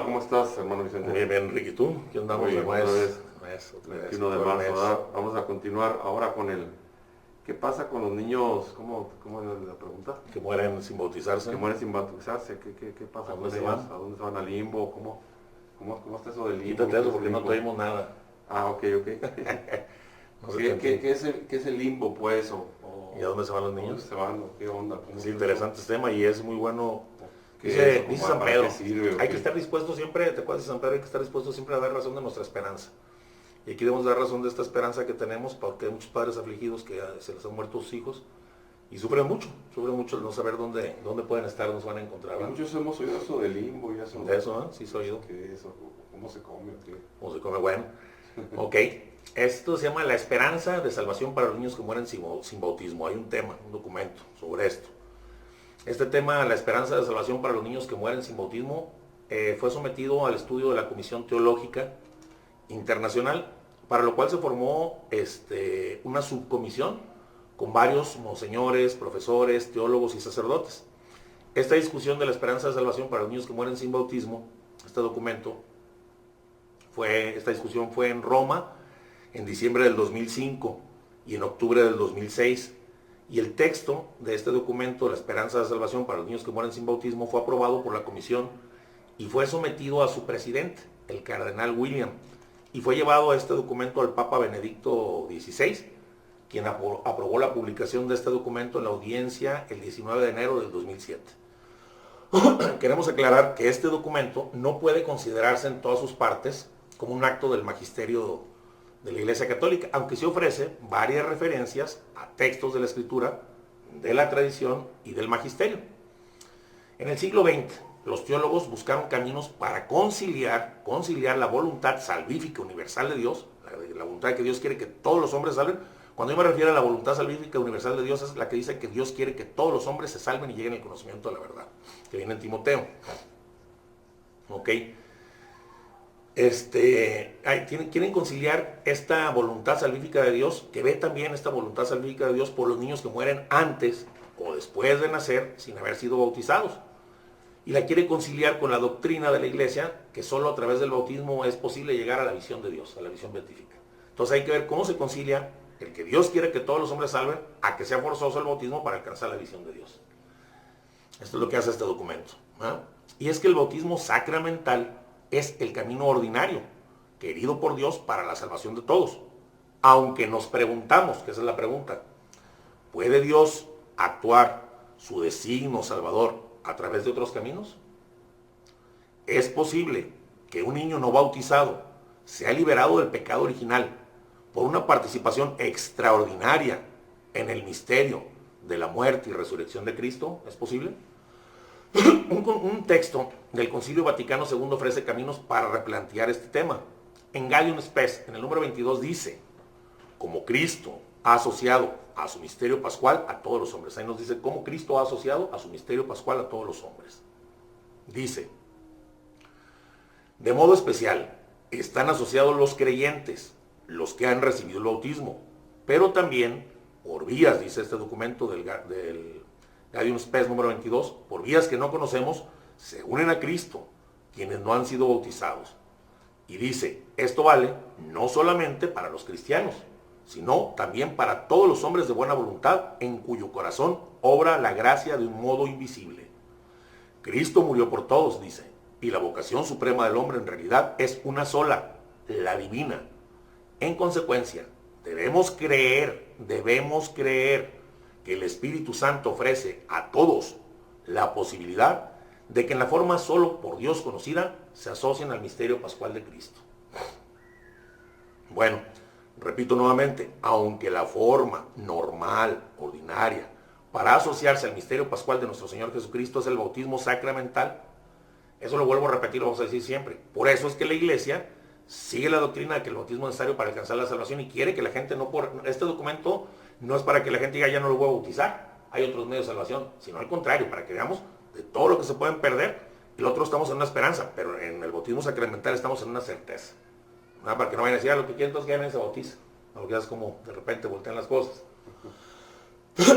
Hola, ¿cómo estás, hermano Vicente? Bien, bien, Enrique, ¿y tú? ¿Qué andamos Muy de bien, nuez? otra vez, Otra vez, 21 de otro marzo, mes. ¿verdad? Vamos a continuar ahora con el... ¿Qué pasa con los niños? ¿Cómo era la pregunta? Que mueren sin bautizarse. Que mueren sin bautizarse. ¿Qué pasa ¿A con dónde se ellos? van? ¿A dónde se van? ¿Al limbo? ¿Cómo está eso del limbo? Quítate ¿Qué eso es el porque no limbo? te oímos nada. Ah, ok. No se te ¿Qué entiende. es el limbo, pues? ¿Y a dónde se van los ¿A dónde niños? se van? ¿O qué onda? Es interesante este tema y es muy bueno. ¿Qué es eso? Dice San ¿Para Pedro, qué sirve? ¿O hay qué? que estar dispuesto siempre, te acuerdas de San Pedro, hay que estar dispuesto siempre a dar razón de nuestra esperanza. Y aquí debemos dar razón de esta esperanza que tenemos porque hay muchos padres afligidos que se les han muerto sus hijos y sufren mucho el no saber dónde pueden estar, dónde se van a encontrar. Y muchos hemos oído eso del limbo y eso. De eso, ¿eh? Sí, se ha oído. ¿Qué es eso? ¿Cómo se come? ¿O qué? ¿Cómo se come? Bueno, ok. Esto se llama La esperanza de salvación para los niños que mueren sin bautismo. Hay un tema, un documento sobre esto. Este tema, la esperanza de salvación para los niños que mueren sin bautismo, fue sometido al estudio de la Comisión Teológica Internacional, para lo cual se formó una subcomisión con varios monseñores, profesores, teólogos y sacerdotes. Esta discusión de la esperanza de salvación para los niños que mueren sin bautismo, este documento, esta discusión fue en Roma en diciembre del 2005 y en octubre del 2006. Y el texto de este documento, La esperanza de salvación para los niños que mueren sin bautismo, fue aprobado por la comisión y fue sometido a su presidente, el cardenal William. Y fue llevado este documento al Papa Benedicto XVI, quien aprobó la publicación de este documento en la audiencia el 19 de enero del 2007. Queremos aclarar que este documento no puede considerarse en todas sus partes como un acto del magisterio de la Iglesia Católica, aunque sí ofrece varias referencias a textos de la Escritura, de la tradición y del magisterio. En el siglo XX, los teólogos buscaron caminos para conciliar la voluntad salvífica universal de Dios, la voluntad de que Dios quiere que todos los hombres salven. Cuando yo me refiero a la voluntad salvífica universal de Dios, es la que dice que Dios quiere que todos los hombres se salven y lleguen al conocimiento de la verdad, que viene en Timoteo. ¿Ok? Quieren conciliar esta voluntad salvífica de Dios, que ve también esta voluntad salvífica de Dios por los niños que mueren antes o después de nacer sin haber sido bautizados. Y la quiere conciliar con la doctrina de la Iglesia, que solo a través del bautismo es posible llegar a la visión de Dios, a la visión beatífica. Entonces hay que ver cómo se concilia el que Dios quiere que todos los hombres salven a que sea forzoso el bautismo para alcanzar la visión de Dios. Esto es lo que hace este documento, ¿eh? Y es que el bautismo sacramental es el camino ordinario, querido por Dios para la salvación de todos. Aunque nos preguntamos, que esa es la pregunta, ¿puede Dios actuar su designio salvador a través de otros caminos? ¿Es posible que un niño no bautizado sea liberado del pecado original por una participación extraordinaria en el misterio de la muerte y resurrección de Cristo? ¿Es posible? Un texto del Concilio Vaticano II ofrece caminos para replantear este tema. En Gaudium Spes, en el número 22, dice: como Cristo ha asociado a su misterio pascual a todos los hombres. Ahí nos dice cómo Cristo ha asociado a su misterio pascual a todos los hombres. Dice: de modo especial están asociados los creyentes, los que han recibido el bautismo, pero también por vías, dice este documento del Gaudium Spes número 22, por vías que no conocemos, se unen a Cristo, quienes no han sido bautizados. Y dice, esto vale no solamente para los cristianos, sino también para todos los hombres de buena voluntad, en cuyo corazón obra la gracia de un modo invisible. Cristo murió por todos, dice, y la vocación suprema del hombre en realidad es una sola, la divina. En consecuencia, debemos creer que el Espíritu Santo ofrece a todos la posibilidad de que en la forma solo por Dios conocida se asocien al misterio pascual de Cristo. Bueno, repito nuevamente, aunque la forma normal, ordinaria, para asociarse al misterio pascual de nuestro Señor Jesucristo es el bautismo sacramental, eso lo vuelvo a repetir, lo vamos a decir siempre. Por eso es que la Iglesia sigue la doctrina de que el bautismo es necesario para alcanzar la salvación y quiere que la gente no... Este documento no es para que la gente diga ya no lo voy a bautizar, hay otros medios de salvación, sino al contrario, para que veamos de todo lo que se pueden perder. Y el otro estamos en una esperanza, pero en el bautismo sacramental estamos en una certeza. ¿No? Para que no vayan a decir, lo que quieren entonces que ya se bautiza. No, que es como de repente voltean las cosas.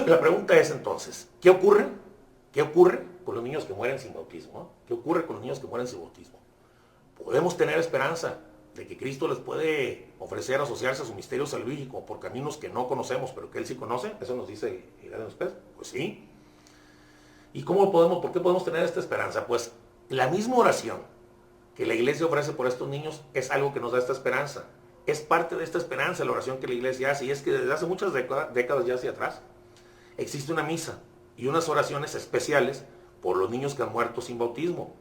La pregunta es entonces, ¿qué ocurre? ¿Qué ocurre con los niños que mueren sin bautismo? ¿Qué ocurre con los niños que mueren sin bautismo? podemos tener esperanza de que Cristo les puede ofrecer asociarse a su misterio salvífico por caminos que no conocemos, pero que Él sí conoce. Eso nos dice Hidalgo Espés. Pues sí. ¿Y por qué podemos tener esta esperanza? Pues la misma oración que la iglesia ofrece por estos niños es algo que nos da esta esperanza. Es parte de esta esperanza la oración que la iglesia hace, y es que desde hace muchas décadas ya hacia atrás existe una misa y unas oraciones especiales por los niños que han muerto sin bautismo.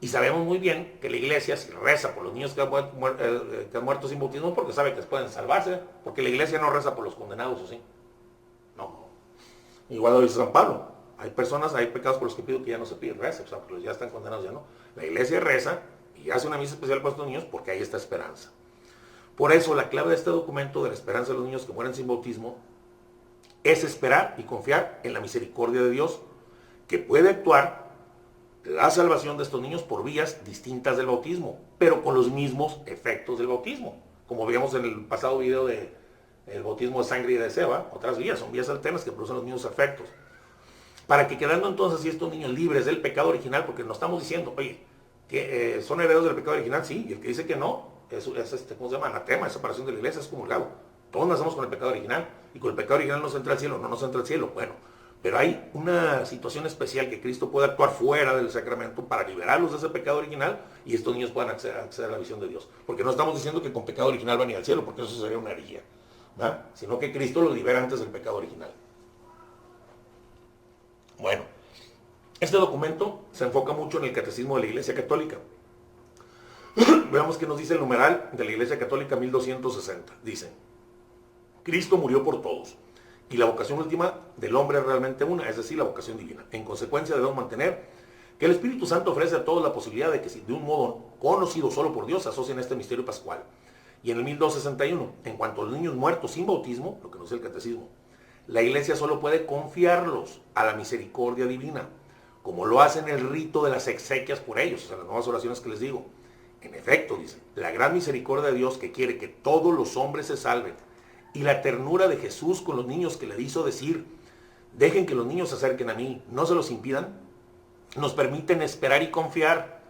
Y sabemos muy bien que la iglesia, si reza por los niños que han muerto sin bautismo, porque sabe que pueden salvarse, porque la iglesia no reza por los condenados, ¿o sí? No. Igual lo dice San Pablo. Hay pecados por los que pido que ya no se pide reza, o sea, porque los ya están condenados, ya no. La iglesia reza y hace una misa especial para estos niños porque hay esta esperanza. Por eso, la clave de este documento de la esperanza de los niños que mueren sin bautismo es esperar y confiar en la misericordia de Dios, que puede actuar la salvación de estos niños por vías distintas del bautismo, pero con los mismos efectos del bautismo. Como veíamos en el pasado video del bautismo de sangre y de seba, otras vías, son vías alternas que producen los mismos efectos. Para que quedando entonces así estos niños libres del pecado original, porque no estamos diciendo, oye, que son herederos del pecado original, sí, y el que dice que no, ¿cómo se llama? Anatema, es separación de la iglesia, es comulgado. Todos nacemos con el pecado original, y con el pecado original nos entra al cielo, no nos entra al cielo, bueno. Pero hay una situación especial que Cristo puede actuar fuera del sacramento para liberarlos de ese pecado original y estos niños puedan acceder a la visión de Dios. Porque no estamos diciendo que con pecado original van a ir al cielo, porque eso sería una herejía, ¿verdad? Sino que Cristo los libera antes del pecado original. Bueno, este documento se enfoca mucho en el catecismo de la Iglesia Católica. Veamos qué nos dice el numeral de la Iglesia Católica 1260. Dice: Cristo murió por todos, y la vocación última del hombre es realmente una, es decir, la vocación divina. En consecuencia, debemos mantener que el Espíritu Santo ofrece a todos la posibilidad de que, de un modo conocido solo por Dios, se asocien a este misterio pascual. Y en el 1261, en cuanto a los niños muertos sin bautismo, lo que nos dice el catecismo, la Iglesia solo puede confiarlos a la misericordia divina, como lo hace en el rito de las exequias por ellos, o sea, las nuevas oraciones que les digo. En efecto, dice, la gran misericordia de Dios que quiere que todos los hombres se salven, y la ternura de Jesús con los niños que le hizo decir, dejen que los niños se acerquen a mí, no se los impidan, nos permiten esperar y confiar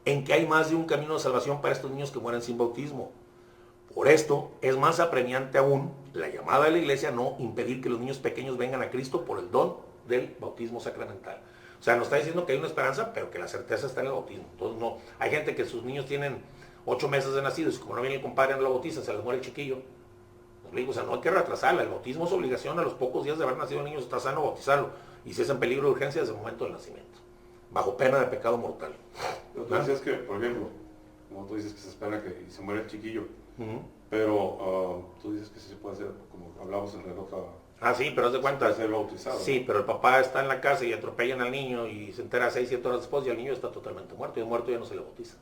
en que hay más de un camino de salvación para estos niños que mueren sin bautismo. Por esto es más apremiante aún la llamada de la iglesia no impedir que los niños pequeños vengan a Cristo por el don del bautismo sacramental. O sea, nos está diciendo que hay una esperanza, pero que la certeza está en el bautismo. Entonces no, hay gente que sus niños tienen 8 meses de nacidos y como no viene el compadre no lo bautizan, se les muere el chiquillo. O sea, no hay que retrasarla. El bautismo es obligación a los pocos días de haber nacido el niño, está sano bautizarlo. Y si es en peligro de urgencia desde el momento del nacimiento, bajo pena de pecado mortal. Pero tú decías que, por ejemplo, como tú dices que se espera que se muere el chiquillo, pero tú dices que sí se puede hacer, como hablamos en la otra. Ah, sí, pero haz de cuenta. Ser bautizado. Sí, ¿no? pero el papá está en la casa y atropellan al niño y se entera 6, 7 horas después y el niño está totalmente muerto. Y el muerto ya no se le bautiza.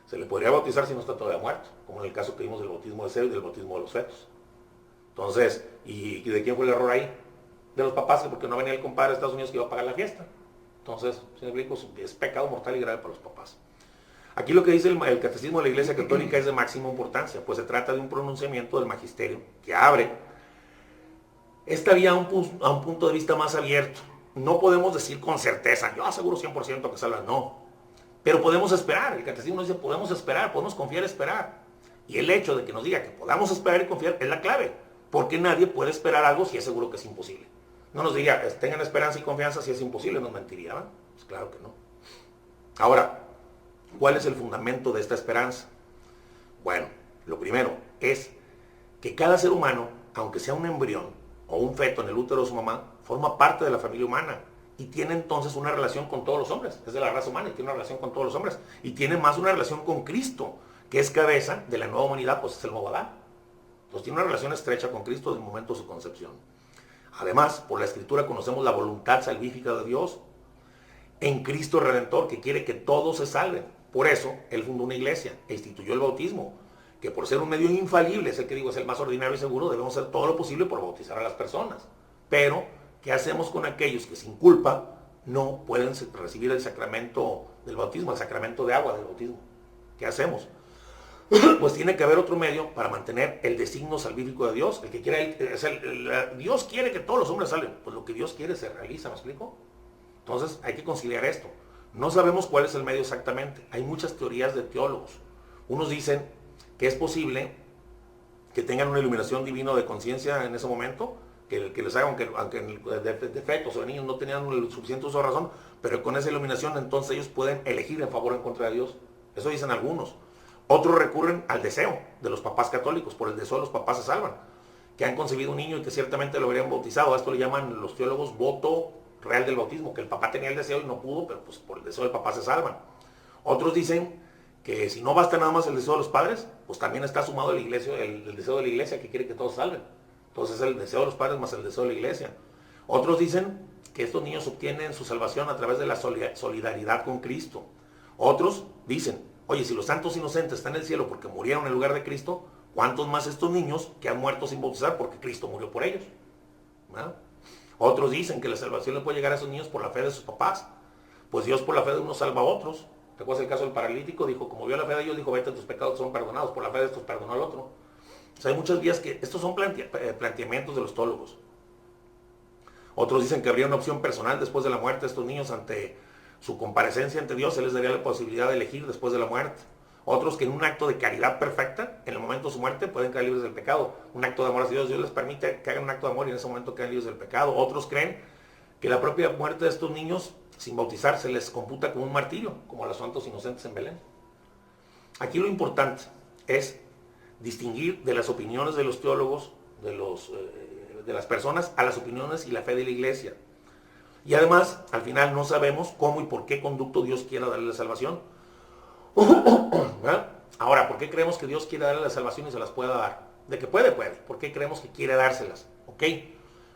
Se le podría bautizar si no está todavía muerto, como en el caso que vimos del bautismo de cebo y del bautismo de los fetos. Entonces, ¿y de quién fue el error ahí? De los papás, porque no venía el compadre de Estados Unidos que iba a pagar la fiesta. Entonces, es pecado mortal y grave para los papás. Aquí lo que dice el catecismo de la Iglesia Católica es de máxima importancia, pues se trata de un pronunciamiento del magisterio que abre esta vía a un punto de vista más abierto. No podemos decir con certeza, yo aseguro 100% que salva, no. Pero podemos esperar, el catecismo dice, podemos esperar, podemos confiar y esperar. Y el hecho de que nos diga que podamos esperar y confiar es la clave, porque nadie puede esperar algo si es seguro que es imposible. No nos diría, tengan esperanza y confianza si es imposible, nos mentiría, ¿no? Pues claro que no. Ahora, ¿cuál es el fundamento de esta esperanza? Bueno, lo primero es que cada ser humano, aunque sea un embrión o un feto en el útero de su mamá, forma parte de la familia humana y tiene entonces una relación con todos los hombres. Es de la raza humana y tiene una relación con todos los hombres. Y tiene más una relación con Cristo, que es cabeza de la nueva humanidad, pues es el nuevo Adán. Entonces tiene una relación estrecha con Cristo desde el momento de su concepción. Además, por la Escritura conocemos la voluntad salvífica de Dios en Cristo Redentor, que quiere que todos se salven. Por eso, Él fundó una iglesia e instituyó el bautismo, que por ser un medio infalible, es el que digo, es el más ordinario y seguro, debemos hacer todo lo posible por bautizar a las personas. Pero, ¿qué hacemos con aquellos que sin culpa no pueden recibir el sacramento del bautismo, el sacramento de agua del bautismo? ¿Qué hacemos? Pues tiene que haber otro medio para mantener el designio salvífico de Dios. El que quiera, Dios quiere que todos los hombres salven. Pues lo que Dios quiere se realiza, ¿me explico? Entonces hay que conciliar esto. No sabemos cuál es el medio exactamente. Hay muchas teorías de teólogos. Unos dicen que es posible que tengan una iluminación divina de conciencia en ese momento, que les haga, aunque de fetos o de niños no tenían el suficiente uso de razón, pero con esa iluminación entonces ellos pueden elegir en favor o en contra de Dios. Eso dicen algunos. Otros recurren al deseo de los papás católicos. Por el deseo los papás se salvan, que han concebido un niño y que ciertamente lo habrían bautizado. A esto le llaman los teólogos voto real del bautismo, que el papá tenía el deseo y no pudo, pero pues por el deseo del papá se salvan. Otros dicen que si no basta nada más el deseo de los padres, pues también está sumado la iglesia, el deseo de la iglesia, que quiere que todos salven. Entonces es el deseo de los padres más el deseo de la iglesia. Otros dicen que estos niños obtienen su salvación a través de la solidaridad con Cristo. Otros dicen, oye, si los santos inocentes están en el cielo porque murieron en lugar de Cristo, ¿cuántos más estos niños que han muerto sin bautizar porque Cristo murió por ellos? ¿No? Otros dicen que la salvación le puede llegar a esos niños por la fe de sus papás. Pues Dios por la fe de unos salva a otros. ¿Te acuerdas el caso del paralítico? Dijo, como vio la fe de ellos, dijo, vete, tus pecados son perdonados. Por la fe de estos perdonó al otro. O sea, hay muchas vías que... Estos son planteamientos de los teólogos. Otros dicen que habría una opción personal después de la muerte de estos niños ante su comparecencia ante Dios. Se les daría la posibilidad de elegir después de la muerte. Otros que en un acto de caridad perfecta, en el momento de su muerte, pueden quedar libres del pecado. Un acto de amor hacia Dios, Dios les permite que hagan un acto de amor y en ese momento quedan libres del pecado. Otros creen que la propia muerte de estos niños, sin bautizar, se les computa como un martirio, como a los santos inocentes en Belén. Aquí lo importante es distinguir de las opiniones de los teólogos, de las personas, a las opiniones y la fe de la iglesia. Y además, al final no sabemos cómo y por qué conducto Dios quiera darle la salvación. Ahora, ¿por qué creemos que Dios quiere darle la salvación y se las pueda dar? De que puede. ¿Por qué creemos que quiere dárselas? ¿Ok?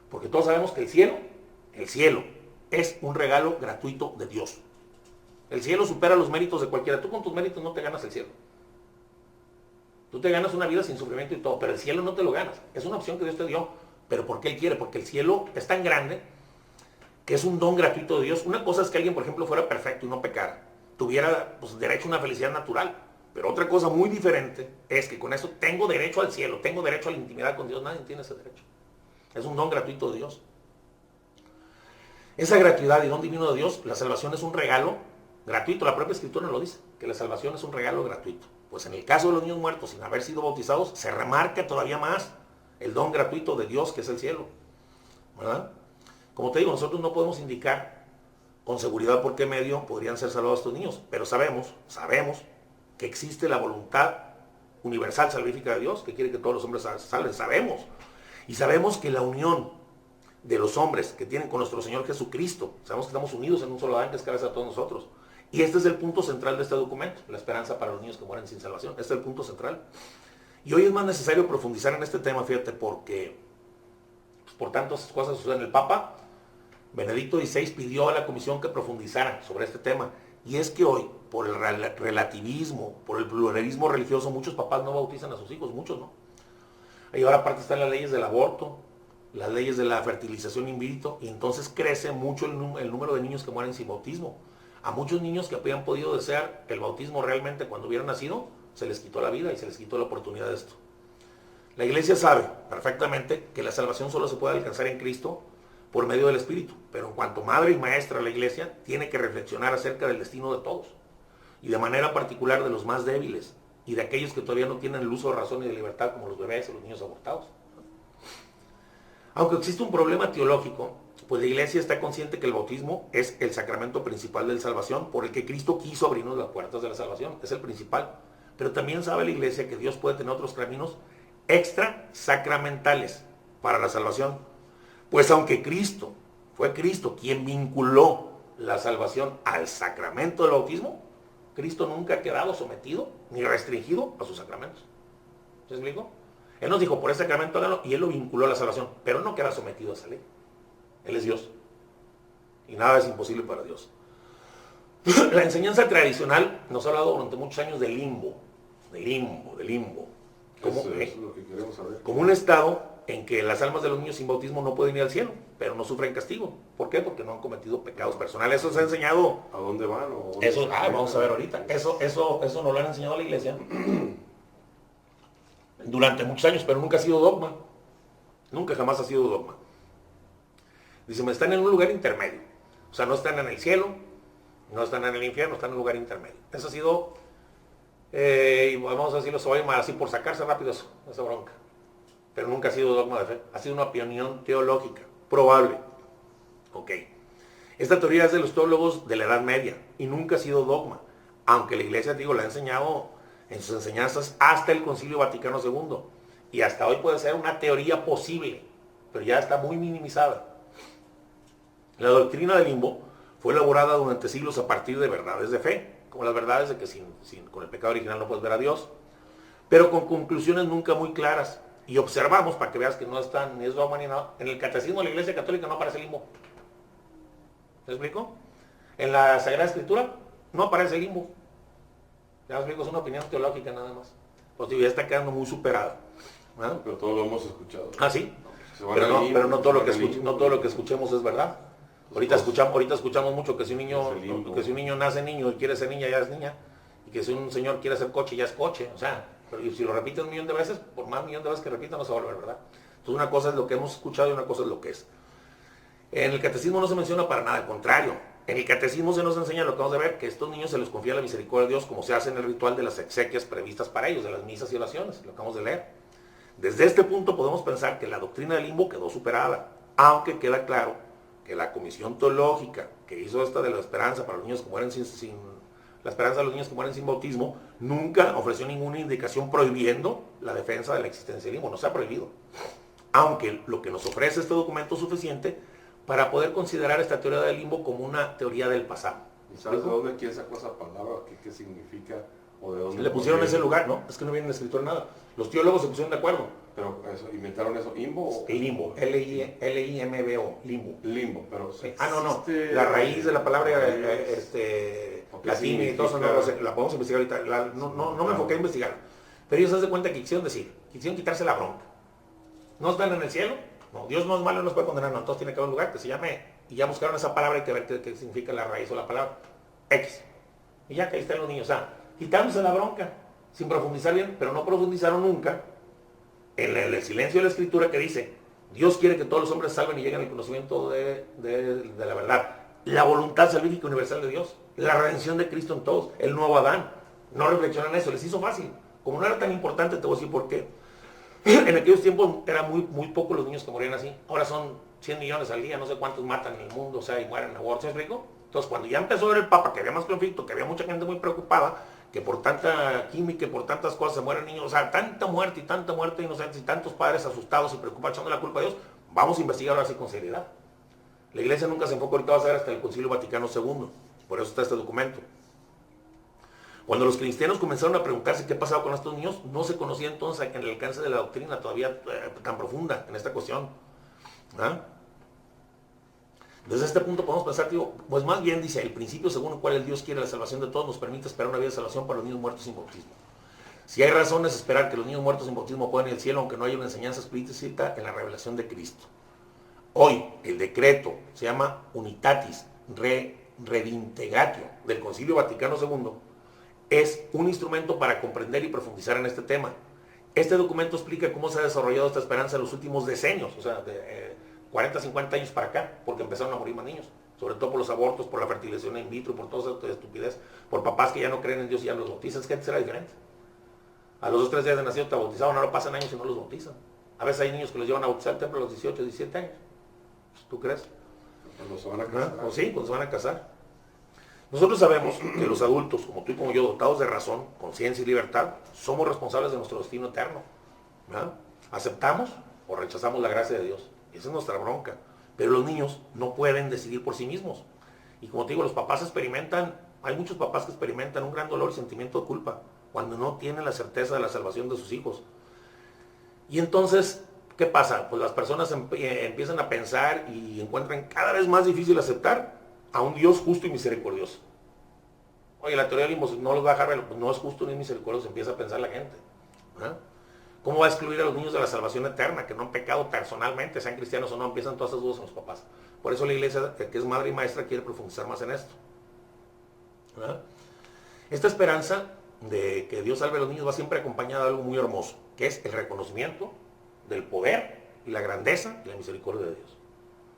Porque todos sabemos que el cielo es un regalo gratuito de Dios. El cielo supera los méritos de cualquiera. Tú con tus méritos no te ganas el cielo. Tú te ganas una vida sin sufrimiento y todo, pero el cielo no te lo ganas. Es una opción que Dios te dio. ¿Pero por qué Él quiere? Porque el cielo es tan grande que es un don gratuito de Dios. Una cosa es que alguien, por ejemplo, fuera perfecto y no pecara, tuviera pues, derecho a una felicidad natural. Pero otra cosa muy diferente es que con eso tengo derecho al cielo, tengo derecho a la intimidad con Dios. Nadie tiene ese derecho. Es un don gratuito de Dios. Esa gratuidad y don divino de Dios, la salvación es un regalo gratuito. La propia Escritura lo dice, que la salvación es un regalo gratuito. Pues en el caso de los niños muertos sin haber sido bautizados, se remarca todavía más el don gratuito de Dios, que es el cielo. ¿Verdad? Como te digo, nosotros no podemos indicar con seguridad por qué medio podrían ser salvados estos niños, pero sabemos que existe la voluntad universal salvífica de Dios, que quiere que todos los hombres salven, sabemos. Y sabemos que la unión de los hombres que tienen con nuestro Señor Jesucristo, sabemos que estamos unidos en un solo Adán que es cabeza de todos nosotros. Y este es el punto central de este documento, la esperanza para los niños que mueren sin salvación. Este es el punto central. Y hoy es más necesario profundizar en este tema, fíjate, porque pues, por tantas cosas suceden. El Papa Benedicto XVI pidió a la comisión que profundizara sobre este tema. Y es que hoy, por el relativismo, por el pluralismo religioso, muchos papás no bautizan a sus hijos, muchos no. Y ahora aparte están las leyes del aborto, las leyes de la fertilización in vitro, y entonces crece mucho el número de niños que mueren sin bautismo. A muchos niños que habían podido desear el bautismo realmente cuando hubieran nacido, se les quitó la vida y se les quitó la oportunidad de esto. La iglesia sabe perfectamente que la salvación solo se puede alcanzar en Cristo por medio del Espíritu, pero en cuanto madre y maestra la iglesia tiene que reflexionar acerca del destino de todos, y de manera particular de los más débiles, y de aquellos que todavía no tienen el uso de razón y de libertad, como los bebés o los niños abortados. Aunque existe un problema teológico, pues la iglesia está consciente que el bautismo es el sacramento principal de la salvación, por el que Cristo quiso abrirnos las puertas de la salvación, es el principal. Pero también sabe la iglesia que Dios puede tener otros caminos extra sacramentales para la salvación. Pues aunque fue Cristo quien vinculó la salvación al sacramento del bautismo, Cristo nunca ha quedado sometido ni restringido a sus sacramentos. ¿Se explico? Él nos dijo, por ese sacramento háganlo, y Él lo vinculó a la salvación, pero no queda sometido a esa ley. Él es Dios. Y nada es imposible para Dios. La enseñanza tradicional nos ha hablado durante muchos años del limbo. Como, eso es lo que queremos saber. Como un estado en que las almas de los niños sin bautismo no pueden ir al cielo, pero no sufren castigo. ¿Por qué? Porque no han cometido pecados personales. Eso se ha enseñado. ¿A dónde van? Eso, vamos a ver ahorita. Eso nos lo han enseñado a la iglesia durante muchos años, pero nunca ha sido dogma. Nunca jamás ha sido dogma. Dice, están en un lugar intermedio. O sea, no están en el cielo, No están en el infierno, están en un lugar intermedio. Eso ha sido, y vamos a decirlo, se va a llamar así por sacarse rápido esa bronca. Pero nunca ha sido dogma de fe, ha sido una opinión teológica, probable. Ok. Esta teoría es de los teólogos de la Edad Media y nunca ha sido dogma, aunque la Iglesia, digo, la ha enseñado en sus enseñanzas hasta el Concilio Vaticano II. Y hasta hoy puede ser una teoría posible, pero ya está muy minimizada. La doctrina del limbo fue elaborada durante siglos a partir de verdades de fe, como las verdades de que con el pecado original no puedes ver a Dios, pero con conclusiones nunca muy claras. Y observamos, para que veas que no están ni es dogma ni nada, en el Catecismo de la Iglesia Católica no aparece el limbo. ¿Me explico? En la Sagrada Escritura no aparece el limbo. ¿Me explico? Es una opinión teológica nada más. Pues ya está quedando muy superada. ¿Ah? Pero todo lo hemos escuchado. Ah, sí. Pero no todo lo que escuchemos es verdad. Ahorita escuchamos mucho que si un niño nace niño y quiere ser niña, ya es niña. Y que si un señor quiere ser coche, ya es coche. O sea, pero si lo repite 1.000.000 de veces, por más 1.000.000 de veces que repita, no se va a volver verdad. Entonces una cosa es lo que hemos escuchado y una cosa es lo que es. En el catecismo no se menciona para nada, al contrario. En el catecismo se nos enseña lo que vamos a ver, que a estos niños se les confía la misericordia de Dios como se hace en el ritual de las exequias previstas para ellos, de las misas y oraciones, lo que acabamos de leer. Desde este punto podemos pensar que la doctrina del limbo quedó superada, aunque queda claro que la comisión teológica que hizo esta de la esperanza para los niños que mueren la esperanza de los niños que mueren sin bautismo, nunca ofreció ninguna indicación prohibiendo la defensa de la existencia del limbo, no se ha prohibido. Aunque lo que nos ofrece este documento es suficiente para poder considerar esta teoría del limbo como una teoría del pasado. ¿Y sabes de dónde quién sacó esa palabra? ¿Qué significa? ¿O de dónde le pusieron ese lugar? No, es que no viene escrito en nada. Los teólogos se pusieron de acuerdo. Pero eso, ¿inventaron eso? ¿Imbo? Limbo, L-I-M-B-O, limbo. Limbo, pero... no. La raíz de la palabra latín y todo eso, no, la podemos investigar ahorita. No me enfoqué a investigar. Pero ellos se dan cuenta que quisieron quitarse la bronca. ¿No están en el cielo? No, Dios no es malo, no nos puede condenar, no, entonces tiene que haber un lugar que se llame, y ya buscaron esa palabra, hay que ver qué significa la raíz o la palabra, X. Y ya que ahí están los niños, quitándose la bronca, sin profundizar bien, pero no profundizaron nunca en el silencio de la Escritura que dice, Dios quiere que todos los hombres salven y lleguen al conocimiento de la verdad. La voluntad salvífica universal de Dios, la redención de Cristo en todos, el nuevo Adán. No reflexionan eso, les hizo fácil. Como no era tan importante, te voy a decir por qué. En aquellos tiempos eran muy pocos los niños que morían así. Ahora son 100 millones al día, no sé cuántos matan en el mundo, o sea, y mueren en abortos, ¿me explico? Entonces, cuando ya empezó a ver el Papa, que había más conflicto, que había mucha gente muy preocupada, que por tanta química y por tantas cosas se mueren niños, o sea, tanta muerte inocentes y tantos padres asustados y preocupados echando la culpa a Dios, vamos a investigar ahora sí con seriedad. La Iglesia nunca se enfocó, ahorita va a ser hasta el Concilio Vaticano II, por eso está este documento. Cuando los cristianos comenzaron a preguntarse qué pasaba con estos niños, no se conocía entonces en el alcance de la doctrina todavía tan profunda en esta cuestión. Desde este punto podemos pensar, pues más bien dice, el principio según el cual el Dios quiere la salvación de todos nos permite esperar una vida de salvación para los niños muertos sin bautismo. Si hay razones de esperar que los niños muertos sin bautismo puedan ir al cielo, aunque no haya una enseñanza explícita en la revelación de Cristo. Hoy, el decreto se llama Unitatis Redintegratio del Concilio Vaticano II, es un instrumento para comprender y profundizar en este tema. Este documento explica cómo se ha desarrollado esta esperanza en los últimos decenios, o sea, de 40, 50 años para acá, porque empezaron a morir más niños, sobre todo por los abortos, por la fertilización in vitro, por toda esa estupidez, por papás que ya no creen en Dios y ya los bautizan. Es que antes era diferente. A los 2 o 3 días de nacido te bautizaban, ahora pasan años y no los bautizan. A veces hay niños que los llevan a bautizar al templo a los 18, 17 años. ¿Tú crees? Cuando se van a casar. O sí, cuando se van a casar. Nosotros sabemos que los adultos, como tú y como yo, dotados de razón, conciencia y libertad, somos responsables de nuestro destino eterno. ¿Verdad? Aceptamos o rechazamos la gracia de Dios. Esa es nuestra bronca. Pero los niños no pueden decidir por sí mismos. Y como te digo, los papás experimentan, hay muchos papás que experimentan un gran dolor y sentimiento de culpa cuando no tienen la certeza de la salvación de sus hijos. Y entonces, ¿qué pasa? Pues las personas empiezan a pensar y encuentran cada vez más difícil aceptar a un Dios justo y misericordioso. Oye, la teoría del limbo no los va a dejar ver, pues no es justo ni misericordioso, empieza a pensar la gente. ¿Verdad? ¿Cómo va a excluir a los niños de la salvación eterna, que no han pecado personalmente, sean cristianos o no? Empiezan todas esas dudas en los papás. Por eso la Iglesia, que es madre y maestra, quiere profundizar más en esto. ¿Verdad? Esta esperanza de que Dios salve a los niños va siempre acompañada de algo muy hermoso, que es el reconocimiento del poder y la grandeza y la misericordia de Dios.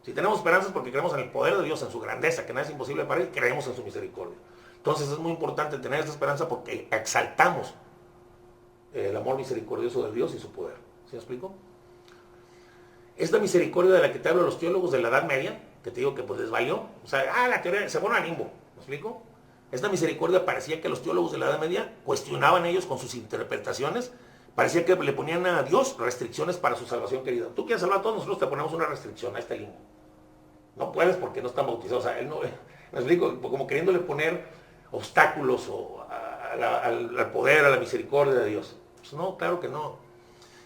Si tenemos esperanza es porque creemos en el poder de Dios, en su grandeza, que nada es imposible para Él, y creemos en su misericordia. Entonces es muy importante tener esta esperanza porque exaltamos el amor misericordioso de Dios y su poder. ¿Sí me explico? Esta misericordia de la que te hablo los teólogos de la Edad Media, que te digo que pues les valió, o sea, la teoría se pone al limbo, ¿me explico? Esta misericordia parecía que los teólogos de la Edad Media cuestionaban ellos con sus interpretaciones, parecía que le ponían a Dios restricciones para su salvación querida. Tú quieres salvar a todos, nosotros te ponemos una restricción a este limbo. No puedes porque no están bautizados, o sea, él no, me explico, como queriéndole poner obstáculos al poder, a la misericordia de Dios. Pues no, claro que no.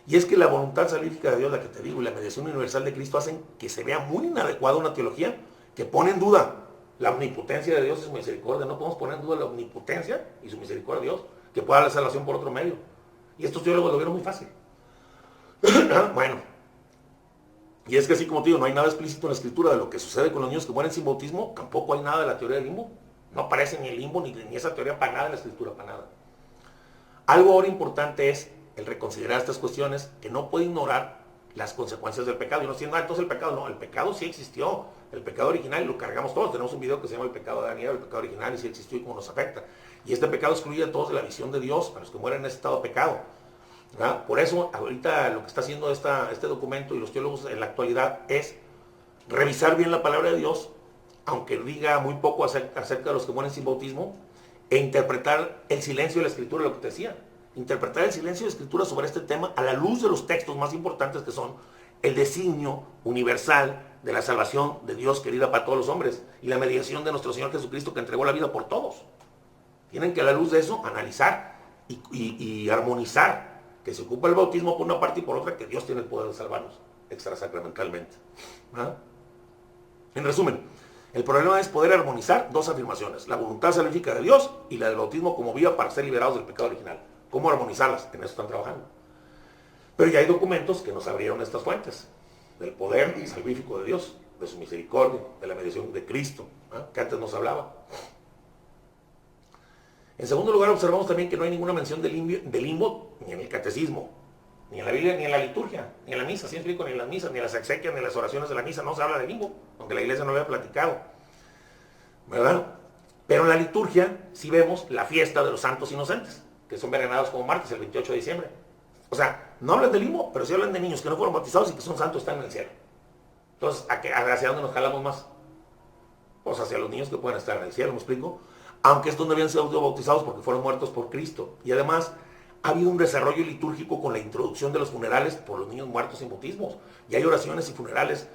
Y es que la voluntad salvífica de Dios, la que te digo, y la mediación universal de Cristo hacen que se vea muy inadecuada una teología que pone en duda la omnipotencia de Dios y su misericordia. No podemos poner en duda la omnipotencia y su misericordia de Dios, que pueda dar la salvación por otro medio. Y estos teólogos lo vieron muy fácil. Bueno, y es que así como te digo, no hay nada explícito en la Escritura de lo que sucede con los niños que mueren sin bautismo, tampoco hay nada de la teoría del limbo. No aparece ni el limbo ni esa teoría para nada en la Escritura, para nada. Algo ahora importante es el reconsiderar estas cuestiones, que no puede ignorar las consecuencias del pecado. Y no diciendo, entonces el pecado, no, el pecado sí existió, el pecado original, y lo cargamos todos. Tenemos un video que se llama El pecado de Daniel, el pecado original, y sí existió y cómo nos afecta. Y este pecado excluye a todos de la visión de Dios, a los que mueren en ese estado de pecado. ¿Verdad? Por eso, ahorita lo que está haciendo este documento y los teólogos en la actualidad es revisar bien la palabra de Dios, aunque diga muy poco acerca de los que mueren sin bautismo, e interpretar el silencio de la Escritura, lo que te decía. Interpretar el silencio de la Escritura sobre este tema a la luz de los textos más importantes, que son el designio universal de la salvación de Dios querida para todos los hombres y la mediación de nuestro Señor Jesucristo, que entregó la vida por todos. Tienen que a la luz de eso analizar y armonizar que se ocupa el bautismo por una parte y por otra que Dios tiene el poder de salvarnos extrasacramentalmente. ¿Ah? En resumen, el problema es poder armonizar dos afirmaciones: la voluntad salvífica de Dios y la del bautismo como vía para ser liberados del pecado original. ¿Cómo armonizarlas? En eso están trabajando. Pero ya hay documentos que nos abrieron estas fuentes del poder salvífico de Dios, de su misericordia, de la mediación de Cristo, que antes nos hablaba. En segundo lugar, observamos también que no hay ninguna mención de limbo ni en el catecismo, ni en la Biblia, ni en la liturgia, ni en la misa. ¿Sí me explico? Ni en las misas, ni en las exequias, ni en las oraciones de la misa no se habla de limbo, aunque la iglesia no lo había platicado, ¿verdad? Pero en la liturgia sí vemos la fiesta de los santos inocentes, que son venerados como mártires el 28 de diciembre. O sea, no hablan de limbo, pero sí hablan de niños que no fueron bautizados y que son santos, están en el cielo. Entonces, ¿hacia dónde nos jalamos más? Pues hacia los niños que pueden estar en el cielo, ¿me explico? Aunque estos no habían sido bautizados porque fueron muertos por Cristo. Y además, ha habido un desarrollo litúrgico con la introducción de los funerales por los niños muertos sin bautismo. Y hay oraciones y funerales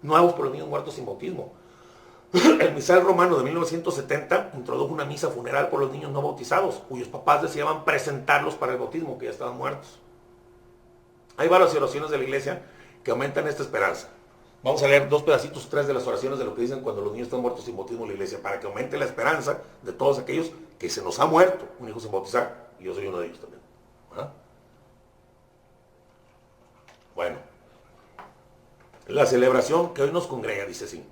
nuevos por los niños muertos sin bautismo. El misal romano de 1970 introdujo una misa funeral por los niños no bautizados, cuyos papás deseaban presentarlos para el bautismo, que ya estaban muertos. Hay varias oraciones de la iglesia que aumentan esta esperanza. Vamos a leer 2 pedacitos, 3 de las oraciones de lo que dicen cuando los niños están muertos sin bautismo en la iglesia, para que aumente la esperanza de todos aquellos que se nos ha muerto un hijo sin bautizar. Y yo soy uno de ellos también. ¿Ah? Bueno, la celebración que hoy nos congrega, dice así: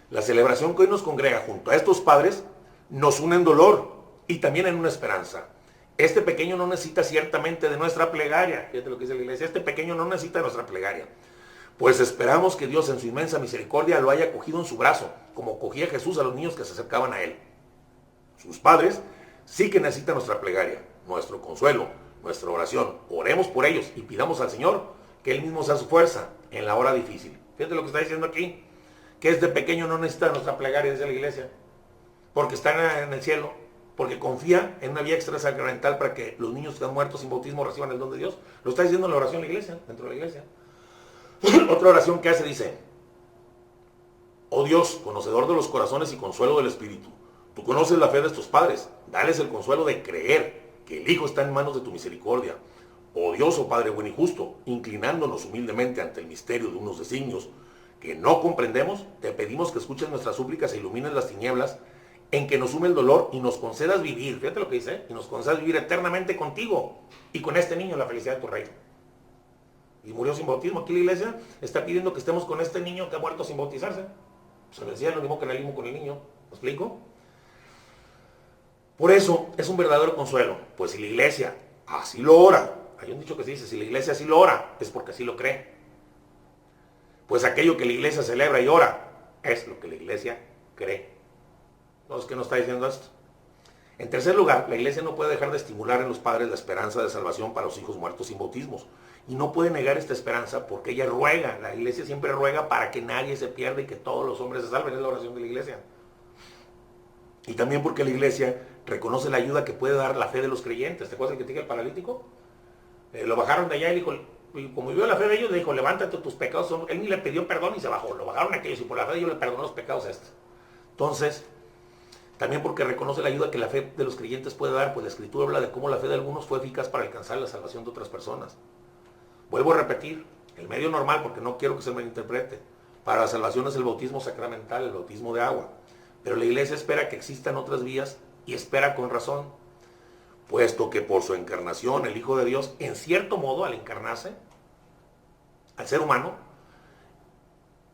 la celebración que hoy nos congrega junto a estos padres nos une en dolor y también en una esperanza. Este pequeño no necesita ciertamente de nuestra plegaria. Fíjate lo que dice la iglesia: este pequeño no necesita de nuestra plegaria, pues esperamos que Dios en su inmensa misericordia lo haya cogido en su brazo, como cogía Jesús a los niños que se acercaban a él. Sus padres sí que necesitan nuestra plegaria, nuestro consuelo, nuestra oración. Oremos por ellos y pidamos al Señor que Él mismo sea su fuerza en la hora difícil. Fíjate lo que está diciendo aquí, que este pequeño no necesita nuestra plegaria, dice la iglesia, porque está en el cielo, porque confía en una vía extrasacramental para que los niños que están muertos sin bautismo reciban el don de Dios. Lo está diciendo en la oración de la iglesia, dentro de la iglesia. Otra oración que hace dice: oh Dios, conocedor de los corazones y consuelo del Espíritu, tú conoces la fe de estos padres, dales el consuelo de creer que el Hijo está en manos de tu misericordia. Oh Dios, oh Padre bueno y justo, inclinándonos humildemente ante el misterio de unos designios que no comprendemos, te pedimos que escuches nuestras súplicas e ilumines las tinieblas en que nos sume el dolor y nos concedas vivir, fíjate lo que dice, y nos concedas vivir eternamente contigo y con este niño la felicidad de tu reino. Y murió sin bautismo. Aquí la iglesia está pidiendo que estemos con este niño que ha muerto sin bautizarse. Pues en el cielo, ni modo que en el limbo con el niño. ¿Me explico? Por eso es un verdadero consuelo, pues si la iglesia así lo ora, hay un dicho que se dice: si la iglesia así lo ora, es porque así lo cree. pues aquello que la iglesia celebra y ora es lo que la iglesia cree. ¿No es que no está diciendo esto? En tercer lugar, la iglesia no puede dejar de estimular en los padres la esperanza de salvación para los hijos muertos sin bautismos. Y no puede negar esta esperanza porque ella ruega, la iglesia siempre ruega para que nadie se pierda y que todos los hombres se salven, es la oración de la iglesia. Y también porque la iglesia reconoce la ayuda que puede dar la fe de los creyentes. ¿Te acuerdas el que te dije el paralítico? Lo bajaron de allá y dijo, y como vio la fe de ellos, le dijo, levántate, tus pecados son... Él ni le pidió perdón y se bajó, lo bajaron a aquellos y por la fe de ellos le perdonó los pecados a este. Entonces, también porque reconoce la ayuda que la fe de los creyentes puede dar, pues la Escritura habla de cómo la fe de algunos fue eficaz para alcanzar la salvación de otras personas. Vuelvo a repetir, el medio normal, porque no quiero que se malinterprete, para la salvación es el bautismo sacramental, el bautismo de agua. Pero la iglesia espera que existan otras vías y espera con razón, puesto que por su encarnación el Hijo de Dios, en cierto modo, al encarnarse, al ser humano,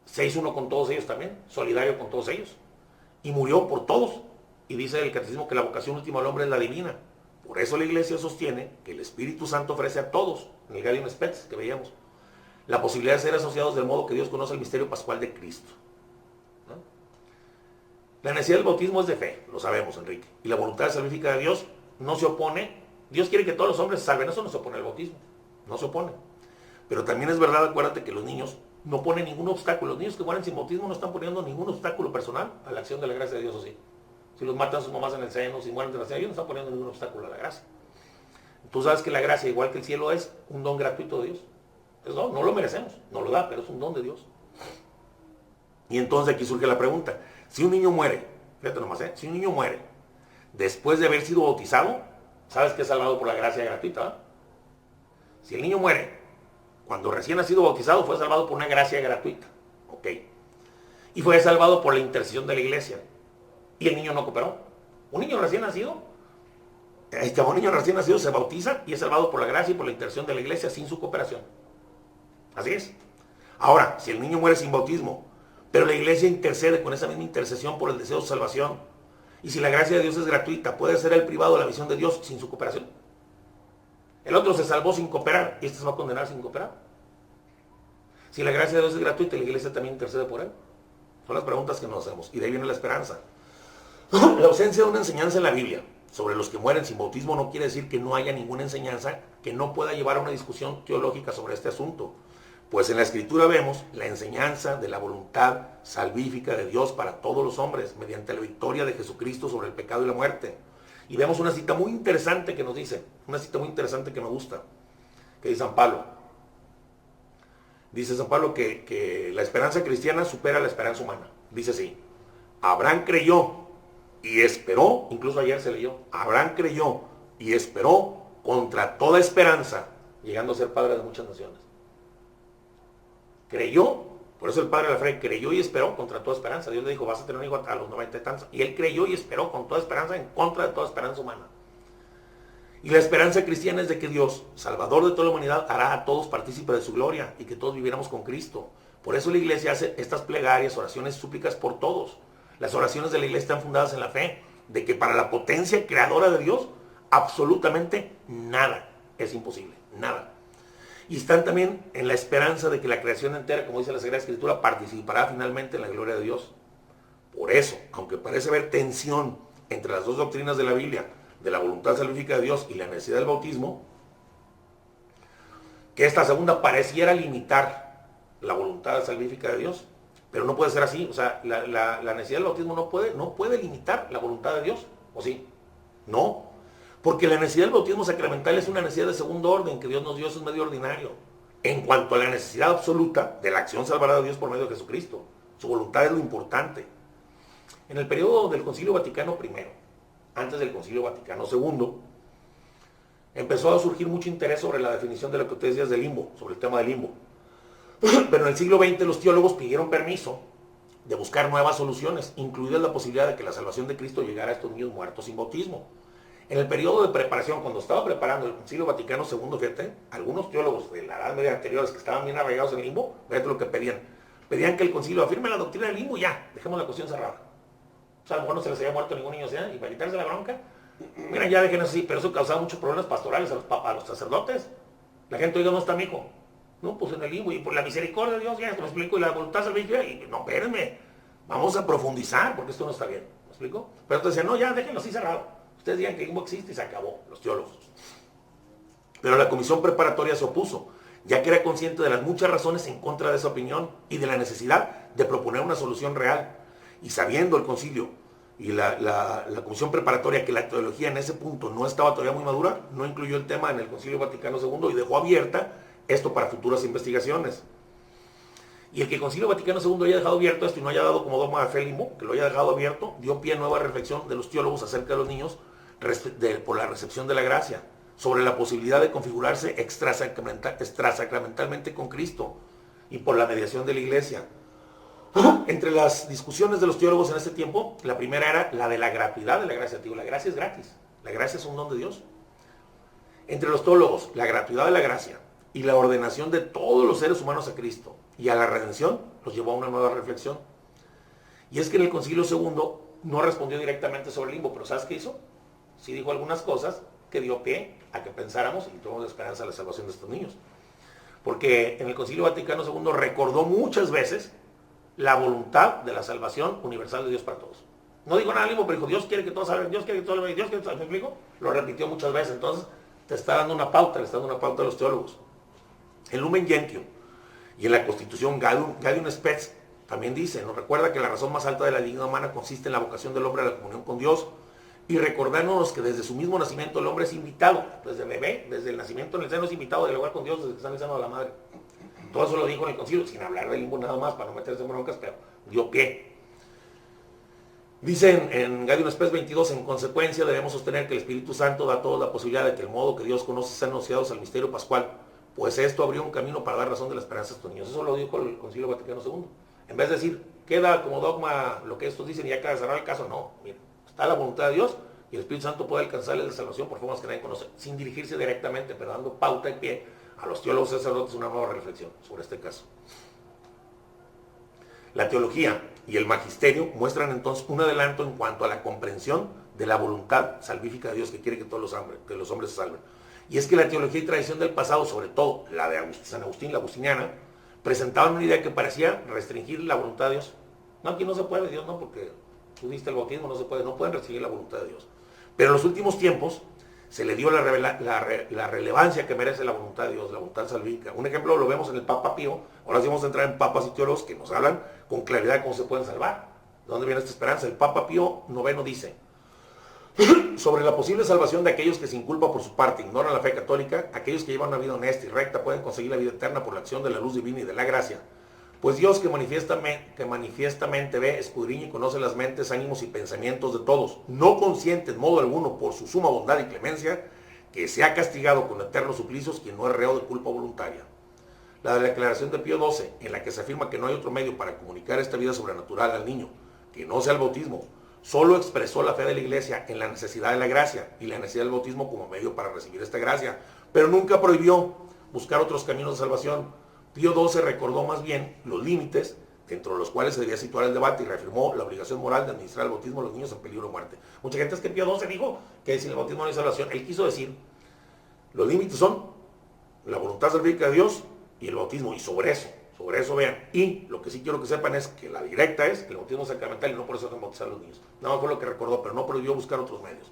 se hizo uno con todos ellos también, solidario con todos ellos, y murió por todos. Y dice el catecismo que la vocación última del hombre es la divina. Por eso la iglesia sostiene que el Espíritu Santo ofrece a todos, en el Gaudium Spes que veíamos, la posibilidad de ser asociados del modo que Dios conoce el misterio pascual de Cristo. ¿No? La necesidad del bautismo es de fe, lo sabemos, Enrique. Y la voluntad salvífica de Dios no se opone. Dios quiere que todos los hombres se salven, eso no se opone al bautismo, no se opone. Pero también es verdad, acuérdate que los niños no ponen ningún obstáculo. Los niños que mueren sin bautismo no están poniendo ningún obstáculo personal a la acción de la gracia de Dios, o sí. Si los matan sus mamás en el seno, si mueren de la seno, ellos no están poniendo ningún obstáculo a la gracia. Tú sabes que la gracia, igual que el cielo, es un don gratuito de Dios. No lo merecemos, no lo da, pero es un don de Dios. Y entonces aquí surge la pregunta. Si un niño muere, fíjate nomás, si un niño muere después de haber sido bautizado, sabes que es salvado por la gracia gratuita, ¿verdad? Si el niño muere cuando recién ha sido bautizado, fue salvado por una gracia gratuita. Ok. Y fue salvado por la intercesión de la iglesia. Y el niño no cooperó. Un niño recién nacido se bautiza y es salvado por la gracia y por la intercesión de la iglesia sin su cooperación. Así es. Ahora, si el niño muere sin bautismo, pero la iglesia intercede con esa misma intercesión por el deseo de salvación, y si la gracia de Dios es gratuita, ¿puede ser el privado de la visión de Dios sin su cooperación? El otro se salvó sin cooperar y este se va a condenar sin cooperar. Si la gracia de Dios es gratuita, la iglesia también intercede por él. Son las preguntas que nos hacemos y de ahí viene la esperanza. La ausencia de una enseñanza en la Biblia sobre los que mueren sin bautismo no quiere decir que no haya ninguna enseñanza que no pueda llevar a una discusión teológica sobre este asunto. Pues en la Escritura vemos la enseñanza de la voluntad salvífica de Dios para todos los hombres mediante la victoria de Jesucristo sobre el pecado y la muerte. Y vemos una cita muy interesante que nos dice, una cita muy interesante que me gusta, que dice San Pablo. Dice San Pablo que la esperanza cristiana supera la esperanza humana. Dice así, Abraham creyó y esperó, incluso ayer se leyó, Abraham creyó y esperó contra toda esperanza, llegando a ser padre de muchas naciones. Creyó, por eso el padre de la fe creyó y esperó contra toda esperanza. Dios le dijo, vas a tener un hijo a los 90 y tantos. Y él creyó y esperó con toda esperanza en contra de toda esperanza humana. Y la esperanza cristiana es de que Dios, Salvador de toda la humanidad, hará a todos partícipes de su gloria y que todos viviéramos con Cristo. Por eso la iglesia hace estas plegarias, oraciones, súplicas por todos. Las oraciones de la iglesia están fundadas en la fe de que para la potencia creadora de Dios, absolutamente nada es imposible, nada. Y están también en la esperanza de que la creación entera, como dice la Sagrada Escritura, participará finalmente en la gloria de Dios. Por eso, aunque parece haber tensión entre las dos doctrinas de la Biblia, de la voluntad salvífica de Dios y la necesidad del bautismo, que esta segunda pareciera limitar la voluntad salvífica de Dios, pero no puede ser así. O sea, la necesidad del bautismo no puede limitar la voluntad de Dios, ¿o sí? No. Porque la necesidad del bautismo sacramental es una necesidad de segundo orden que Dios nos dio, es un medio ordinario. En cuanto a la necesidad absoluta de la acción salvadora de Dios por medio de Jesucristo, su voluntad es lo importante. En el periodo del Concilio Vaticano I, antes del Concilio Vaticano II, empezó a surgir mucho interés sobre la definición de lo que ustedes decían del limbo, sobre el tema del limbo. Pero en el siglo XX los teólogos pidieron permiso de buscar nuevas soluciones, incluida la posibilidad de que la salvación de Cristo llegara a estos niños muertos sin bautismo. En el periodo de preparación, cuando estaba preparando el Concilio Vaticano II, fíjate, algunos teólogos de la Edad Media anteriores que estaban bien arraigados en el limbo, fíjate lo que pedían. Pedían que el concilio afirme la doctrina del limbo y ya, dejemos la cuestión cerrada. O sea, a lo mejor no se les había muerto ningún niño, ¿sí? Y para quitarse la bronca, mira, ya dejen así, pero eso causaba muchos problemas pastorales a los sacerdotes. La gente, oiga, no está mi hijo. No, pues en el limbo, y por la misericordia de Dios, ya me explico, y la voluntad salvífica, y no, espérenme, vamos a profundizar, porque esto no está bien, ¿me explico? Pero te decían, no, ya, déjenlo así cerrado. Ustedes digan que el limbo existe y se acabó, los teólogos. Pero la comisión preparatoria se opuso, ya que era consciente de las muchas razones en contra de esa opinión y de la necesidad de proponer una solución real. Y sabiendo el concilio y la comisión preparatoria que la teología en ese punto no estaba todavía muy madura, no incluyó el tema en el Concilio Vaticano II y dejó abierta esto para futuras investigaciones. Y el que el Concilio Vaticano II haya dejado abierto esto y no haya dado como dogma de fe el limbo, que lo haya dejado abierto, dio pie a nueva reflexión de los teólogos acerca de los niños por la recepción de la gracia, sobre la posibilidad de configurarse extrasacramentalmente con Cristo y por la mediación de la Iglesia. Entre las discusiones de los teólogos en ese tiempo, la primera era la de la gratuidad de la gracia. Digo, la gracia es gratis, la gracia es un don de Dios. Entre los teólogos, la gratuidad de la gracia y la ordenación de todos los seres humanos a Cristo y a la redención los llevó a una nueva reflexión. Y es que en el Concilio II no respondió directamente sobre el limbo, pero ¿sabes qué hizo? Sí dijo algunas cosas que dio pie a que pensáramos y tuviéramos esperanza en la salvación de estos niños. Porque en el Concilio Vaticano II recordó muchas veces la voluntad de la salvación universal de Dios para todos. No dijo nada limbo, pero dijo, Dios quiere que todos salven, Dios quiere que todos salven, Dios quiere que todos salven. ¿Me explico? Lo repitió muchas veces. Entonces te está dando una pauta, le está dando una pauta a los teólogos. En Lumen Gentium y en la Constitución Gaudium Spes también dice, nos recuerda que la razón más alta de la dignidad humana consiste en la vocación del hombre a la comunión con Dios y recordándonos que desde su mismo nacimiento el hombre es invitado, desde bebé, desde el nacimiento en el seno es invitado a dialogar con Dios desde que está en el seno de la madre. Todo eso lo dijo en el concilio, sin hablar del limbo nada más, para no meterse en broncas, pero dio pie. Dice en Gaudium Spes 22, en consecuencia debemos sostener que el Espíritu Santo da a todos la posibilidad de que el modo que Dios conoce sean anunciados al misterio pascual, pues esto abrió un camino para dar razón de la esperanza a estos niños. Eso lo dijo el Concilio Vaticano II. En vez de decir, queda como dogma lo que estos dicen y ya queda cerrado el caso, no, mira, está la voluntad de Dios y el Espíritu Santo puede alcanzarles la salvación por formas que nadie conoce, sin dirigirse directamente, pero dando pauta y pie a los teólogos sacerdotes una nueva reflexión sobre este caso. La teología y el magisterio muestran entonces un adelanto en cuanto a la comprensión de la voluntad salvífica de Dios que quiere que todos los hombres se salven. Y es que la teología y tradición del pasado, sobre todo la de San Agustín, la agustiniana, presentaban una idea que parecía restringir la voluntad de Dios. No, aquí no se puede, Dios no, porque tú diste el bautismo, no se puede, no pueden restringir la voluntad de Dios. Pero en los últimos tiempos se le dio la relevancia que merece la voluntad de Dios, la voluntad salvífica. Un ejemplo lo vemos en el Papa Pío. Ahora sí vamos a entrar en papas y teólogos que nos hablan con claridad de cómo se pueden salvar. ¿De dónde viene esta esperanza? El Papa Pío IX dice, sobre la posible salvación de aquellos que sin culpa por su parte ignoran la fe católica, aquellos que llevan una vida honesta y recta pueden conseguir la vida eterna por la acción de la luz divina y de la gracia. Pues Dios que manifiestamente ve, escudriña y conoce las mentes, ánimos y pensamientos de todos, no consciente en modo alguno por su suma bondad y clemencia, que se ha castigado con eternos suplicios quien no es reo de culpa voluntaria. La declaración de Pío XII, en la que se afirma que no hay otro medio para comunicar esta vida sobrenatural al niño, que no sea el bautismo, solo expresó la fe de la Iglesia en la necesidad de la gracia y la necesidad del bautismo como medio para recibir esta gracia, pero nunca prohibió buscar otros caminos de salvación. Pío XII recordó más bien los límites dentro de los cuales se debía situar el debate y reafirmó la obligación moral de administrar el bautismo a los niños en peligro de muerte. Mucha gente es que Pío XII dijo que sin el bautismo no hay salvación. Él quiso decir, los límites son la voluntad salvífica de Dios y el bautismo, y sobre eso vean. Y lo que sí quiero que sepan es que la directa es el bautismo sacramental y no por eso dejan bautizar a los niños. Nada más fue lo que recordó, pero no prohibió buscar otros medios.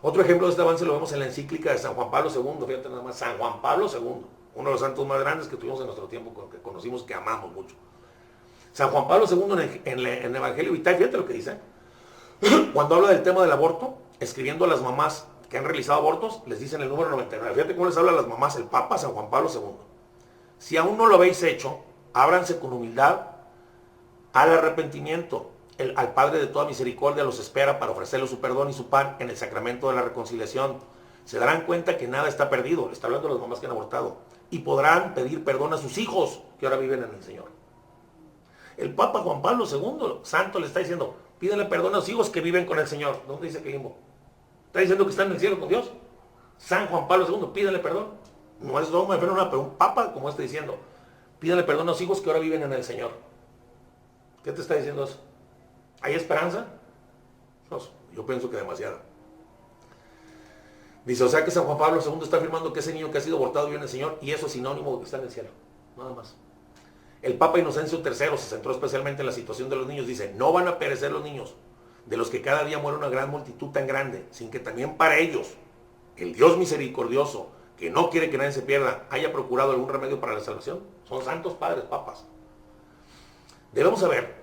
Otro ejemplo de este avance lo vemos en la encíclica de San Juan Pablo II, fíjate nada más, San Juan Pablo II, uno de los santos más grandes que tuvimos en nuestro tiempo, que conocimos, que amamos mucho. San Juan Pablo II en el Evangelio Vitae, fíjate lo que dice, cuando habla del tema del aborto, escribiendo a las mamás que han realizado abortos, les dice en el número 99, fíjate cómo les habla a las mamás el Papa San Juan Pablo II. Si aún no lo habéis hecho, ábranse con humildad al arrepentimiento. Al Padre de toda misericordia los espera para ofrecerle su perdón y su pan en el sacramento de la reconciliación. Se darán cuenta que nada está perdido, le está hablando a las mamás que han abortado, y podrán pedir perdón a sus hijos que ahora viven en el Señor. El Papa Juan Pablo II, santo, le está diciendo, pídenle perdón a los hijos que viven con el Señor. ¿Dónde dice que limbo? Está diciendo que están en el cielo con Dios. San Juan Pablo II, pídenle perdón. No es dogma de fe, pero un papa como está diciendo, pídenle perdón a los hijos que ahora viven en el Señor. ¿Qué te está diciendo eso? ¿Hay esperanza? No, yo pienso que demasiada. Dice, o sea que San Juan Pablo II está afirmando que ese niño que ha sido abortado vive en el Señor, y eso es sinónimo de que está en el cielo. Nada más. El Papa Inocencio III se centró especialmente en la situación de los niños. Dice, no van a perecer los niños, de los que cada día muere una gran multitud tan grande, sin que también para ellos, el Dios misericordioso, que no quiere que nadie se pierda, haya procurado algún remedio para la salvación. Son santos padres, papas. Debemos saber,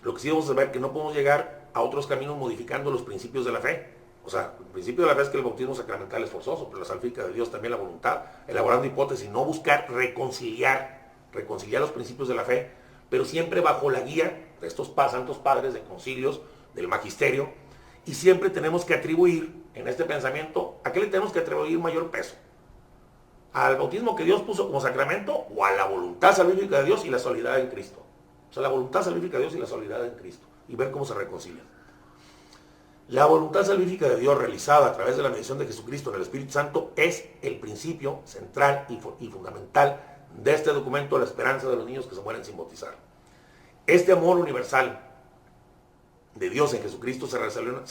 lo que sí debemos saber, que no podemos llegar a otros caminos modificando los principios de la fe. O sea, el principio de la fe es que el bautismo sacramental es forzoso, pero la salvífica de Dios también la voluntad, elaborando hipótesis, no buscar reconciliar los principios de la fe, pero siempre bajo la guía de estos santos padres, de concilios, del magisterio, y siempre tenemos que atribuir en este pensamiento, ¿a qué le tenemos que atribuir mayor peso? ¿Al bautismo que Dios puso como sacramento o a la voluntad salvífica de Dios y la solidaridad en Cristo? O sea, la voluntad salvífica de Dios y la solidaridad en Cristo, y ver cómo se reconcilian. La voluntad salvífica de Dios realizada a través de la mediación de Jesucristo en el Espíritu Santo es el principio central y fundamental de este documento, la esperanza de los niños que se mueren sin bautizar. Este amor universal de Dios en Jesucristo se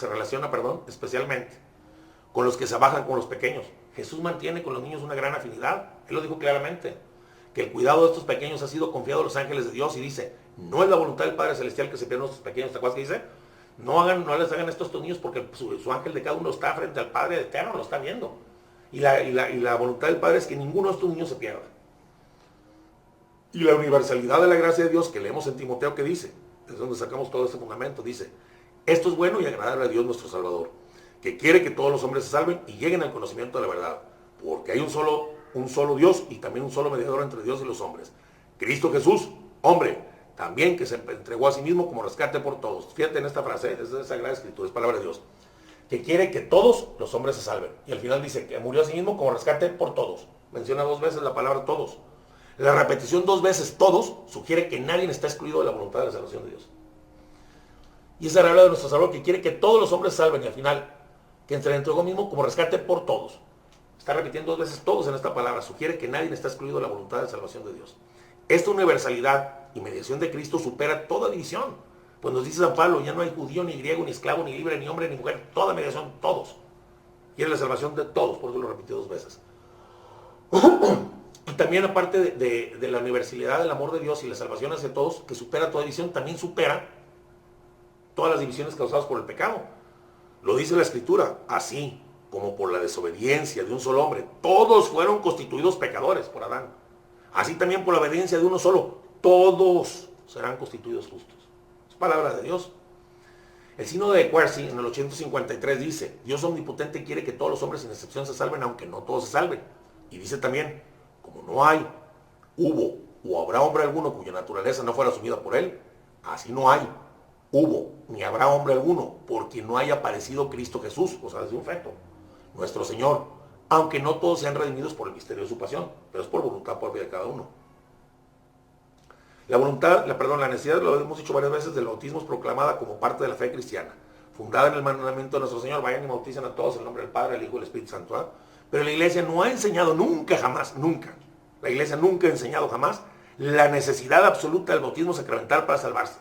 relaciona, especialmente con los que se abajan con los pequeños. Jesús mantiene con los niños una gran afinidad. Él lo dijo claramente, que el cuidado de estos pequeños ha sido confiado a los ángeles de Dios, y dice, no es la voluntad del Padre Celestial que se pierdan estos pequeños. ¿Te acuerdas que dice? No les hagan esto a estos niños, porque su ángel de cada uno está frente al Padre eterno, lo está viendo. Y la voluntad del Padre es que ninguno de estos niños se pierda. Y la universalidad de la gracia de Dios que leemos en Timoteo, que dice, es donde sacamos todo este fundamento, dice, esto es bueno y agradable a Dios nuestro Salvador, que quiere que todos los hombres se salven y lleguen al conocimiento de la verdad, porque hay un solo Dios y también un solo mediador entre Dios y los hombres, Cristo Jesús, hombre, también, que se entregó a sí mismo como rescate por todos. Fíjate en esta frase, es de Sagrada Escritura, es palabra de Dios, que quiere que todos los hombres se salven. Y al final dice que murió a sí mismo como rescate por todos. Menciona 2 veces la palabra todos. La repetición 2 veces todos sugiere que nadie está excluido de la voluntad de la salvación de Dios. Y esa habla de nuestro Salvador, que quiere que todos los hombres se salven, y al final, que se le entregó mismo como rescate por todos. Está repitiendo 2 veces todos en esta palabra. Sugiere que nadie está excluido de la voluntad de la salvación de Dios. Esta universalidad y mediación de Cristo supera toda división. Pues nos dice San Pablo, ya no hay judío, ni griego, ni esclavo, ni libre, ni hombre, ni mujer. Toda mediación, todos. Quiere la salvación de todos, por eso lo repitió 2 veces. Y también, aparte de la universalidad del amor de Dios y la salvación hacia todos, que supera toda división, también supera todas las divisiones causadas por el pecado. Lo dice la Escritura, así como por la desobediencia de un solo hombre, todos fueron constituidos pecadores por Adán. Así también por la obediencia de uno solo, todos serán constituidos justos. Es palabra de Dios. El sínodo de Quercy en el 853 dice, Dios omnipotente quiere que todos los hombres sin excepción se salven, aunque no todos se salven. Y dice también, como no hay, hubo o habrá hombre alguno cuya naturaleza no fuera asumida por él, así no hay, hubo, ni habrá hombre alguno por quien no haya aparecido Cristo Jesús, o sea, desde un feto, nuestro Señor, aunque no todos sean redimidos por el misterio de su pasión, pero es por voluntad propia de cada uno. La necesidad, lo hemos dicho varias veces, del bautismo es proclamada como parte de la fe cristiana, fundada en el mandamiento de nuestro Señor, vayan y bauticen a todos en el nombre del Padre, del Hijo y del Espíritu Santo. ¿Eh? Pero la Iglesia no ha enseñado nunca, jamás, nunca, la Iglesia nunca ha enseñado jamás la necesidad absoluta del bautismo sacramental para salvarse.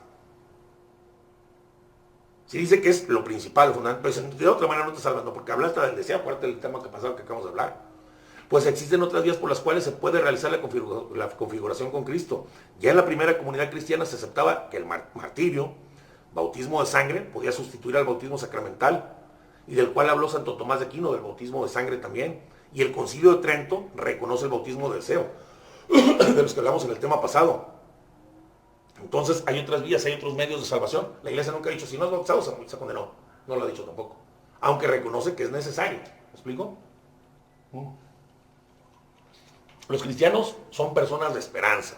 Si dice que es lo principal, fundamental, pero de otra manera no te salvas, no, porque hablaste del deseo, acuérdate del tema que pasado que acabamos de hablar. Pues existen otras vías por las cuales se puede realizar la configuración con Cristo. Ya en la primera comunidad cristiana se aceptaba que el martirio, bautismo de sangre, podía sustituir al bautismo sacramental, y del cual habló Santo Tomás de Aquino, del bautismo de sangre también. Y el Concilio de Trento reconoce el bautismo de deseo, de los que hablamos en el tema pasado. Entonces hay otras vías, hay otros medios de salvación. La Iglesia nunca ha dicho, si no es bautizado, se condenó. No lo ha dicho tampoco. Aunque reconoce que es necesario. ¿Me explico? Los cristianos son personas de esperanza.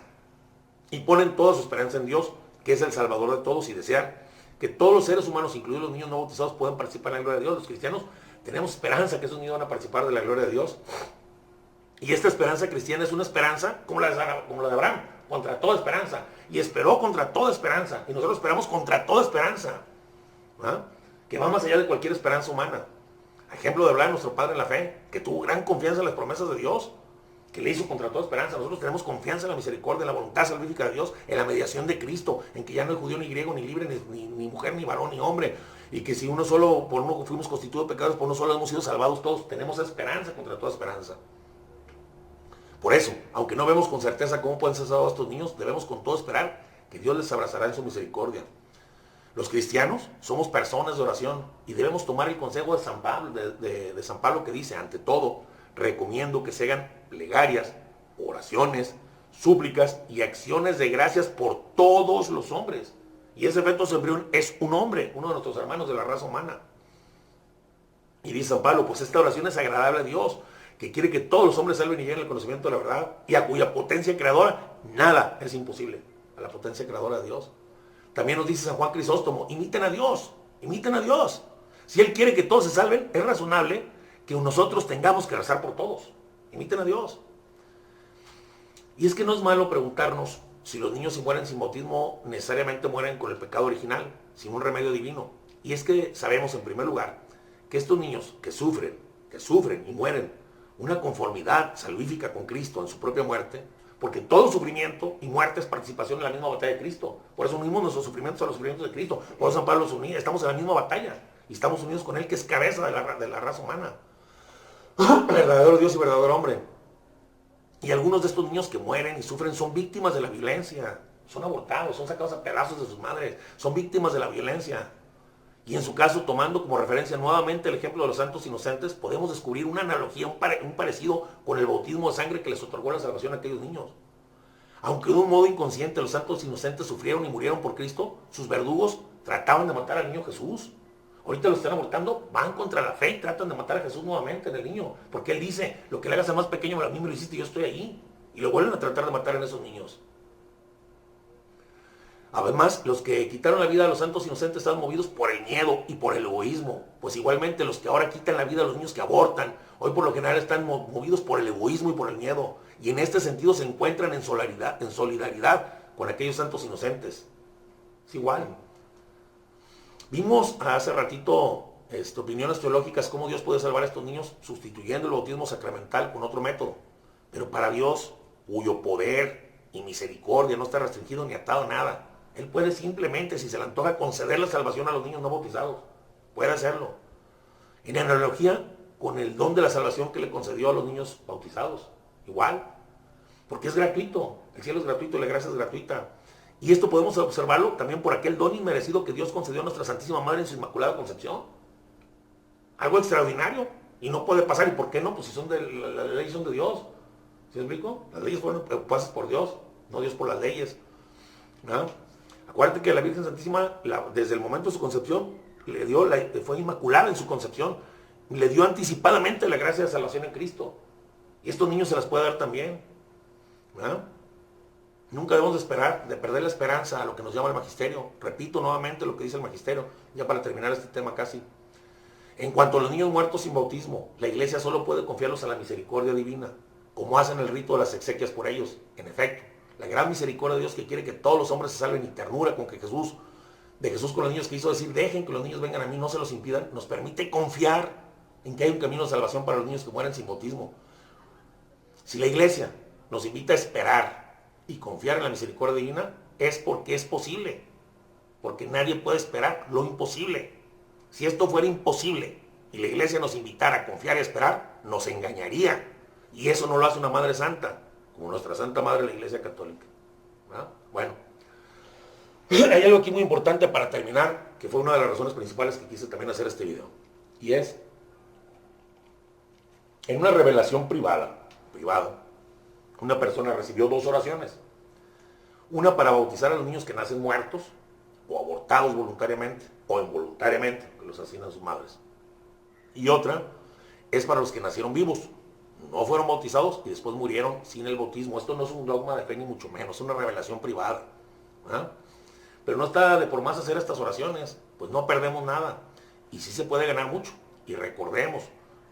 Y ponen toda su esperanza en Dios, que es el Salvador de todos, y desean que todos los seres humanos, incluidos los niños no bautizados, puedan participar en la gloria de Dios. Los cristianos tenemos esperanza que esos niños van a participar de la gloria de Dios. Y esta esperanza cristiana es una esperanza como la de Abraham, contra toda esperanza. Y esperó contra toda esperanza. Y nosotros esperamos contra toda esperanza. ¿Ah? Que va más allá de cualquier esperanza humana. Ejemplo de hablar de nuestro Padre en la fe, que tuvo gran confianza en las promesas de Dios, que le hizo contra toda esperanza. Nosotros tenemos confianza en la misericordia, en la voluntad salvífica de Dios, en la mediación de Cristo, en que ya no hay judío ni griego, ni libre, ni mujer, ni varón, ni hombre, Y que si por uno fuimos constituidos pecadores, por uno solo hemos sido salvados todos. Tenemos esperanza contra toda esperanza. Por eso, aunque no vemos con certeza cómo pueden ser salvados estos niños, debemos con todo esperar que Dios les abrazará en su misericordia. Los cristianos somos personas de oración y debemos tomar el consejo de San Pablo, de San Pablo, que dice: ante todo, recomiendo que se hagan plegarias, oraciones, súplicas y acciones de gracias por todos los hombres. Y ese feto embrión es un hombre, uno de nuestros hermanos de la raza humana. Y dice San Pablo: pues esta oración es agradable a Dios, que quiere que todos los hombres salven y lleguen al conocimiento de la verdad, y a cuya potencia creadora nada es imposible. A la potencia creadora de Dios. También nos dice San Juan Crisóstomo: imiten a Dios, imiten a Dios. Si Él quiere que todos se salven, es razonable que nosotros tengamos que rezar por todos. Imiten a Dios. Y es que no es malo preguntarnos si los niños, si mueren sin bautismo, necesariamente mueren con el pecado original, sin un remedio divino. Y es que sabemos, en primer lugar, que estos niños que sufren y mueren una conformidad salvífica con Cristo en su propia muerte, porque todo sufrimiento y muerte es participación en la misma batalla de Cristo. Por eso unimos nuestros sufrimientos a los sufrimientos de Cristo. Por eso San Pablo los unía. Estamos en la misma batalla y estamos unidos con Él, que es cabeza de la raza humana. Verdadero Dios y verdadero hombre. Y algunos de estos niños que mueren y sufren son víctimas de la violencia. Son abortados, son sacados a pedazos de sus madres. Son víctimas de la violencia. Y en su caso, tomando como referencia nuevamente el ejemplo de los santos inocentes, podemos descubrir una analogía, un parecido con el bautismo de sangre que les otorgó la salvación a aquellos niños. Aunque de un modo inconsciente los santos inocentes sufrieron y murieron por Cristo, sus verdugos trataban de matar al niño Jesús. Ahorita lo están abortando, van contra la fe y tratan de matar a Jesús nuevamente en el niño. Porque Él dice: lo que le hagas al más pequeño, a mí me lo hiciste, yo estoy ahí. Y lo vuelven a tratar de matar en esos niños. Además, los que quitaron la vida a los santos inocentes estaban movidos por el miedo y por el egoísmo. Pues igualmente los que ahora quitan la vida a los niños que abortan, hoy por lo general están movidos por el egoísmo y por el miedo. Y en este sentido se encuentran en solidaridad con aquellos santos inocentes. Es igual. Vimos hace ratito opiniones teológicas cómo Dios puede salvar a estos niños sustituyendo el bautismo sacramental con otro método. Pero para Dios, cuyo poder y misericordia no está restringido ni atado a nada, Él puede simplemente, si se le antoja, conceder la salvación a los niños no bautizados. Puede hacerlo. En analogía con el don de la salvación que le concedió a los niños bautizados. Igual. Porque es gratuito. El cielo es gratuito y la gracia es gratuita. Y esto podemos observarlo también por aquel don inmerecido que Dios concedió a nuestra Santísima Madre en su Inmaculada Concepción. Algo extraordinario. Y no puede pasar. ¿Y por qué no? Pues si son las leyes son de Dios. ¿Sí me explico? Las leyes fueron puestas por Dios, no Dios por las leyes. ¿No? Acuérdate que la Virgen Santísima, desde el momento de su concepción, fue inmaculada en su concepción. Le dio anticipadamente la gracia de salvación en Cristo. Y estos niños se las puede dar también. ¿No? Nunca debemos de perder la esperanza a lo que nos llama el magisterio. Repito nuevamente lo que dice el magisterio, ya para terminar este tema casi. En cuanto a los niños muertos sin bautismo, la Iglesia solo puede confiarlos a la misericordia divina, como hacen el rito de las exequias por ellos. En efecto, la gran misericordia de Dios, que quiere que todos los hombres se salven, y ternura con que Jesús con los niños, que hizo decir: dejen que los niños vengan a mí, no se los impidan, nos permite confiar en que hay un camino de salvación para los niños que mueren sin bautismo. Si la Iglesia nos invita a esperar y confiar en la misericordia divina, es porque es posible. Porque nadie puede esperar lo imposible. Si esto fuera imposible y la Iglesia nos invitara a confiar y a esperar, nos engañaría. Y eso no lo hace una Madre Santa, como nuestra Santa Madre, la Iglesia Católica. ¿No? Bueno, hay algo aquí muy importante para terminar, que fue una de las razones principales que quise también hacer este video. Y es, en una revelación privada, una persona recibió 2 oraciones. Una para bautizar a los niños que nacen muertos, o abortados voluntariamente, o involuntariamente, que los asesinan sus madres. Y otra es para los que nacieron vivos, no fueron bautizados y después murieron sin el bautismo. Esto no es un dogma de fe ni mucho menos, es una revelación privada. ¿Ah? Pero no está de por más hacer estas oraciones, pues no perdemos nada. Y sí se puede ganar mucho. Y recordemos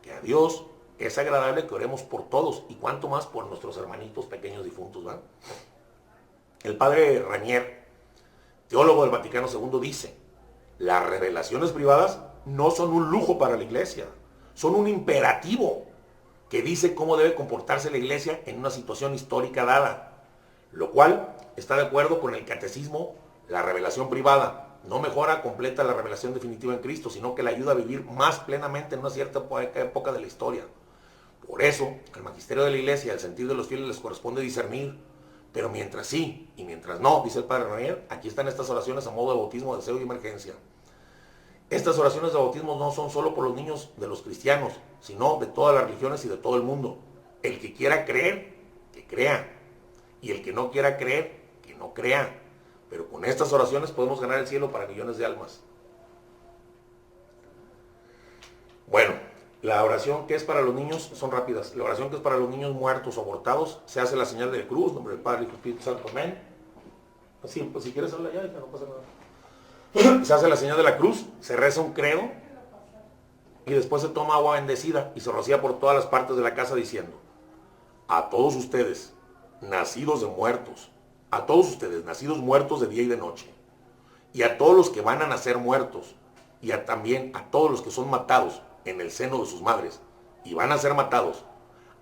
que a Dios es agradable que oremos por todos, y cuanto más por nuestros hermanitos pequeños difuntos. ¿Va? El padre Ranier, teólogo del Vaticano II, dice: las revelaciones privadas no son un lujo para la Iglesia, son un imperativo que dice cómo debe comportarse la Iglesia en una situación histórica dada, lo cual está de acuerdo con el catecismo. La revelación privada no mejora completa la revelación definitiva en Cristo, sino que le ayuda a vivir más plenamente en una cierta época de la historia. Por eso, al magisterio de la Iglesia, al sentir de los fieles les corresponde discernir, pero mientras sí y mientras no, dice el Padre Ranier, aquí están estas oraciones a modo de bautismo, deseo y emergencia. Estas oraciones de bautismo no son solo por los niños de los cristianos, sino de todas las religiones y de todo el mundo. El que quiera creer, que crea. Y el que no quiera creer, que no crea. Pero con estas oraciones podemos ganar el cielo para millones de almas. Bueno, la oración que es para los niños son rápidas. La oración que es para los niños muertos o abortados, se hace la señal de cruz, nombre del Padre, Hijo y Espíritu Santo, amén. Así, pues si quieres hablar ya, no pasa nada. Se hace la señal de la cruz, se reza un credo y después se toma agua bendecida y se rocía por todas las partes de la casa diciendo: a todos ustedes, nacidos de muertos, a todos ustedes, nacidos muertos de día y de noche, y a todos los que van a nacer muertos, y también a todos los que son matados en el seno de sus madres, y van a ser matados,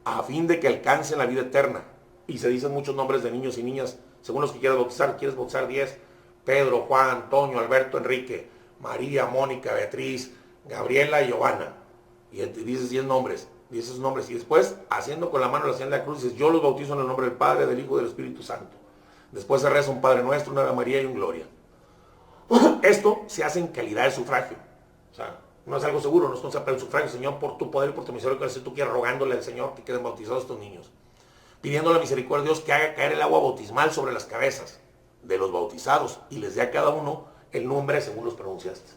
a fin de que alcancen la vida eterna. Y se dicen muchos nombres de niños y niñas, según los que quieras bautizar. ¿Quieres bautizar 10? Pedro, Juan, Antonio, Alberto, Enrique, María, Mónica, Beatriz, Gabriela y Giovanna. Y dices 10 nombres, dices sus nombres, y después, haciendo con la mano la señal de la cruz, dices: yo los bautizo en el nombre del Padre, del Hijo y del Espíritu Santo. Después se reza un Padre Nuestro, una Ave María y un Gloria. Esto se hace en calidad de sufragio. O sea, no es algo seguro, no es concepto del sufragio. Señor, por tu poder y por tu misericordia, si tú quieres, rogándole al Señor que queden bautizados estos niños. Pidiendo la misericordia de Dios que haga caer el agua bautismal sobre las cabezas de los bautizados y les dé a cada uno el nombre según los pronunciaste.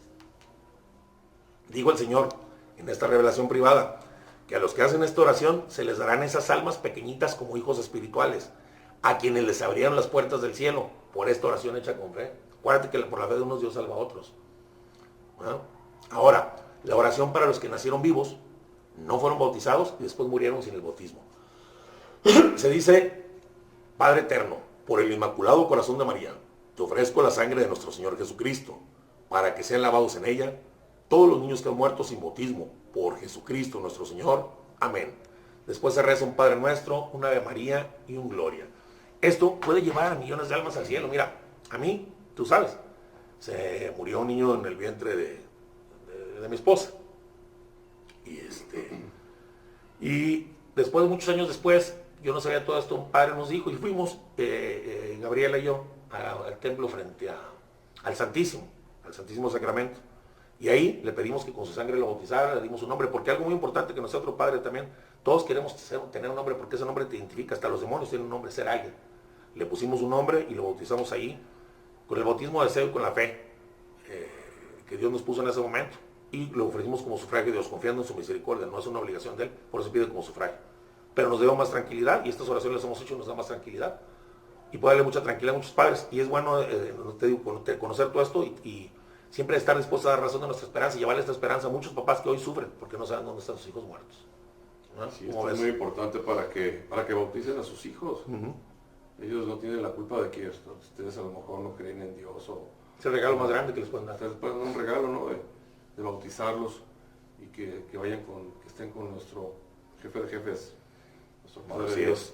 Digo el Señor en esta revelación privada que a los que hacen esta oración se les darán esas almas pequeñitas como hijos espirituales, a quienes les abrieron las puertas del cielo por esta oración hecha con fe. Acuérdate que por la fe de unos Dios salva a otros. ¿No? Ahora, la oración para los que nacieron vivos, no fueron bautizados y después murieron sin el bautismo. Se dice: Padre eterno, por el Inmaculado Corazón de María, te ofrezco la sangre de nuestro Señor Jesucristo, para que sean lavados en ella todos los niños que han muerto sin bautismo, por Jesucristo nuestro Señor. Amén. Después se reza un Padre Nuestro, una Ave María y un Gloria. Esto puede llevar a millones de almas al cielo. Mira, a mí, tú sabes, se murió un niño en el vientre de mi esposa. Y después, muchos años después, yo no sabía todo esto, un padre nos dijo, y fuimos, Gabriela y yo, al templo frente al Santísimo Sacramento. Y ahí le pedimos que con su sangre lo bautizara, le dimos un nombre, porque algo muy importante que nosotros, padre, también, todos queremos tener un nombre, porque ese nombre te identifica, hasta los demonios tienen un nombre, ser alguien. Le pusimos un nombre y lo bautizamos ahí, con el bautismo de deseo y con la fe que Dios nos puso en ese momento. Y lo ofrecimos como sufragio de Dios, confiando en su misericordia, no es una obligación de Él, por eso pide como sufragio. Pero nos dio más tranquilidad, y estas oraciones las hemos hecho y nos da más tranquilidad. Y puede darle mucha tranquilidad a muchos padres. Y es bueno, te digo, conocer todo esto y siempre estar dispuesto a dar razón de nuestra esperanza y llevarle esta esperanza a muchos papás que hoy sufren porque no saben dónde están sus hijos muertos. ¿No? Sí, esto es muy importante para que bauticen a sus hijos. Ellos no tienen la culpa de que ustedes a lo mejor no creen en Dios. Es el regalo más grande que les pueden dar. Ustedes pueden dar un regalo, ¿no? de bautizarlos y que estén con nuestro jefe de jefes, nuestro Padre de Dios.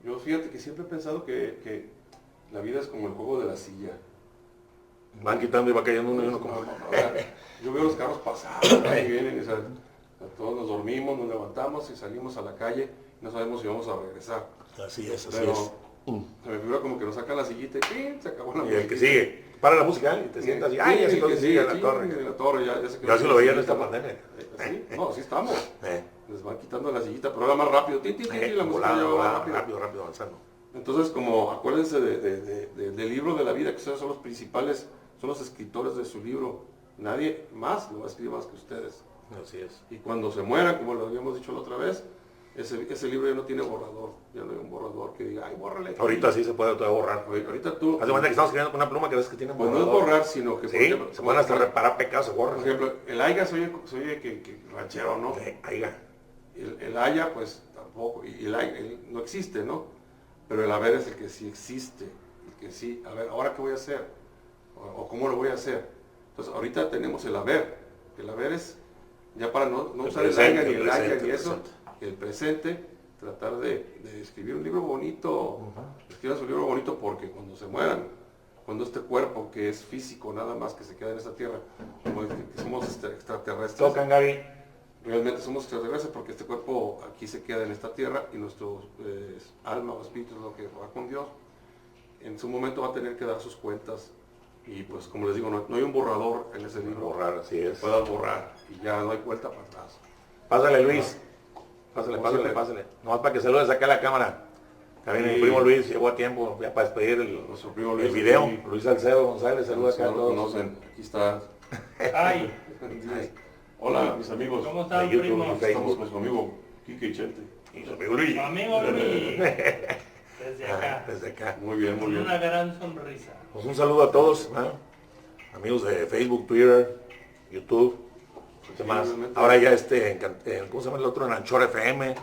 Yo fíjate que siempre he pensado que la vida es como el juego de la silla. Van quitando y va cayendo uno y uno como... Yo veo los carros pasar, ahí vienen, o sea, todos nos dormimos, nos levantamos y salimos a la calle y no sabemos si vamos a regresar. Así es. Se me figura como que nos sacan la sillita y se acabó la música. Y el que sigue, para la música y te sientas y ¡ay! Ya se lo sigue a la torre. Ya se quedó. Yo así lo veía en esta pandemia. ¿Sí? No, así estamos. Les van quitando la sillita, pero ahora más rápido. La música ya va rápido avanzando. Entonces, como acuérdense del libro de la vida, que ustedes son los principales, son los escritores de su libro. Nadie más lo va a escribir más que ustedes. Así es. Y cuando se mueran, como lo habíamos dicho la otra vez, ese libro ya no tiene borrador. Ya no hay un borrador que diga, ay, bórrale. Ahorita sí se puede todo borrar. Ahorita tú... Haz de cuenta que estamos escribiendo con una pluma que ves que tiene pues borrador. no es borrar, sino que... Sí, se van hasta reparar pecados, se borran. Por ejemplo, el Aiga se oye que ranchero, ¿no? Aiga. El Haya, pues tampoco. Y el Aiga no existe, ¿no? Pero el haber es el que sí existe. El que sí, a ver, ¿ahora qué voy a hacer? ¿O cómo lo voy a hacer? Entonces, ahorita tenemos el haber. El haber es, ya para no usar el Aiga ni el Haya ni eso, el presente, tratar de escribir un libro bonito. Escriban su libro bonito porque cuando se mueran, cuando este cuerpo que es físico nada más que se queda en esta tierra, como que somos extraterrestres. Tocan, Gaby. Realmente somos extraterrestres porque este cuerpo aquí se queda en esta tierra y nuestro alma o espíritu es lo que va con Dios. En su momento va a tener que dar sus cuentas y pues como les digo, no hay un borrador en ese libro. Borrar, así es. Puedas borrar y ya no hay vuelta para atrás. Pásale, Luis. Pásale. Nomás para que saludes acá a la cámara. También mi primo Luis llegó a tiempo ya para despedir Nuestro primo Luis, el video. sí. Luis Salcedo González, saluda Si acá a no lo todos. conocen, aquí está. Ay, Hola, mis amigos. ¿cómo están, De YouTube, primo? de Estamos con su amigo Quique y Chente. Y su amigo Luis. Amigo Luis, desde acá, Desde acá. Muy bien, muy con bien. una gran sonrisa. Pues un saludo a todos, amigos de Facebook, Twitter, YouTube, ¿qué más? realmente. Ahora ya ¿cómo se llama el otro? En Anchor FM,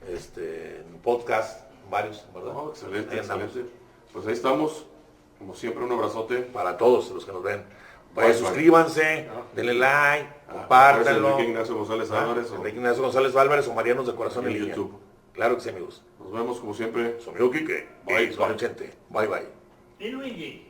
en podcast, varios, ¿verdad? Oh, excelente, Ahí andamos. excelente. Pues ahí estamos. Como siempre, un abrazote. Para todos los que nos ven. Pues Bye, suscríbanse, Ah. denle like, Pues compártanlo. Enrique Ignacio González Álvarez. Enrique Ignacio González Álvarez o Marianos de Corazón en En Línea. YouTube. Claro que sí, amigos. Nos vemos como siempre. Su amigo Quique Bye, y su amigo bye. Chente. Bye, bye. Y Luigi.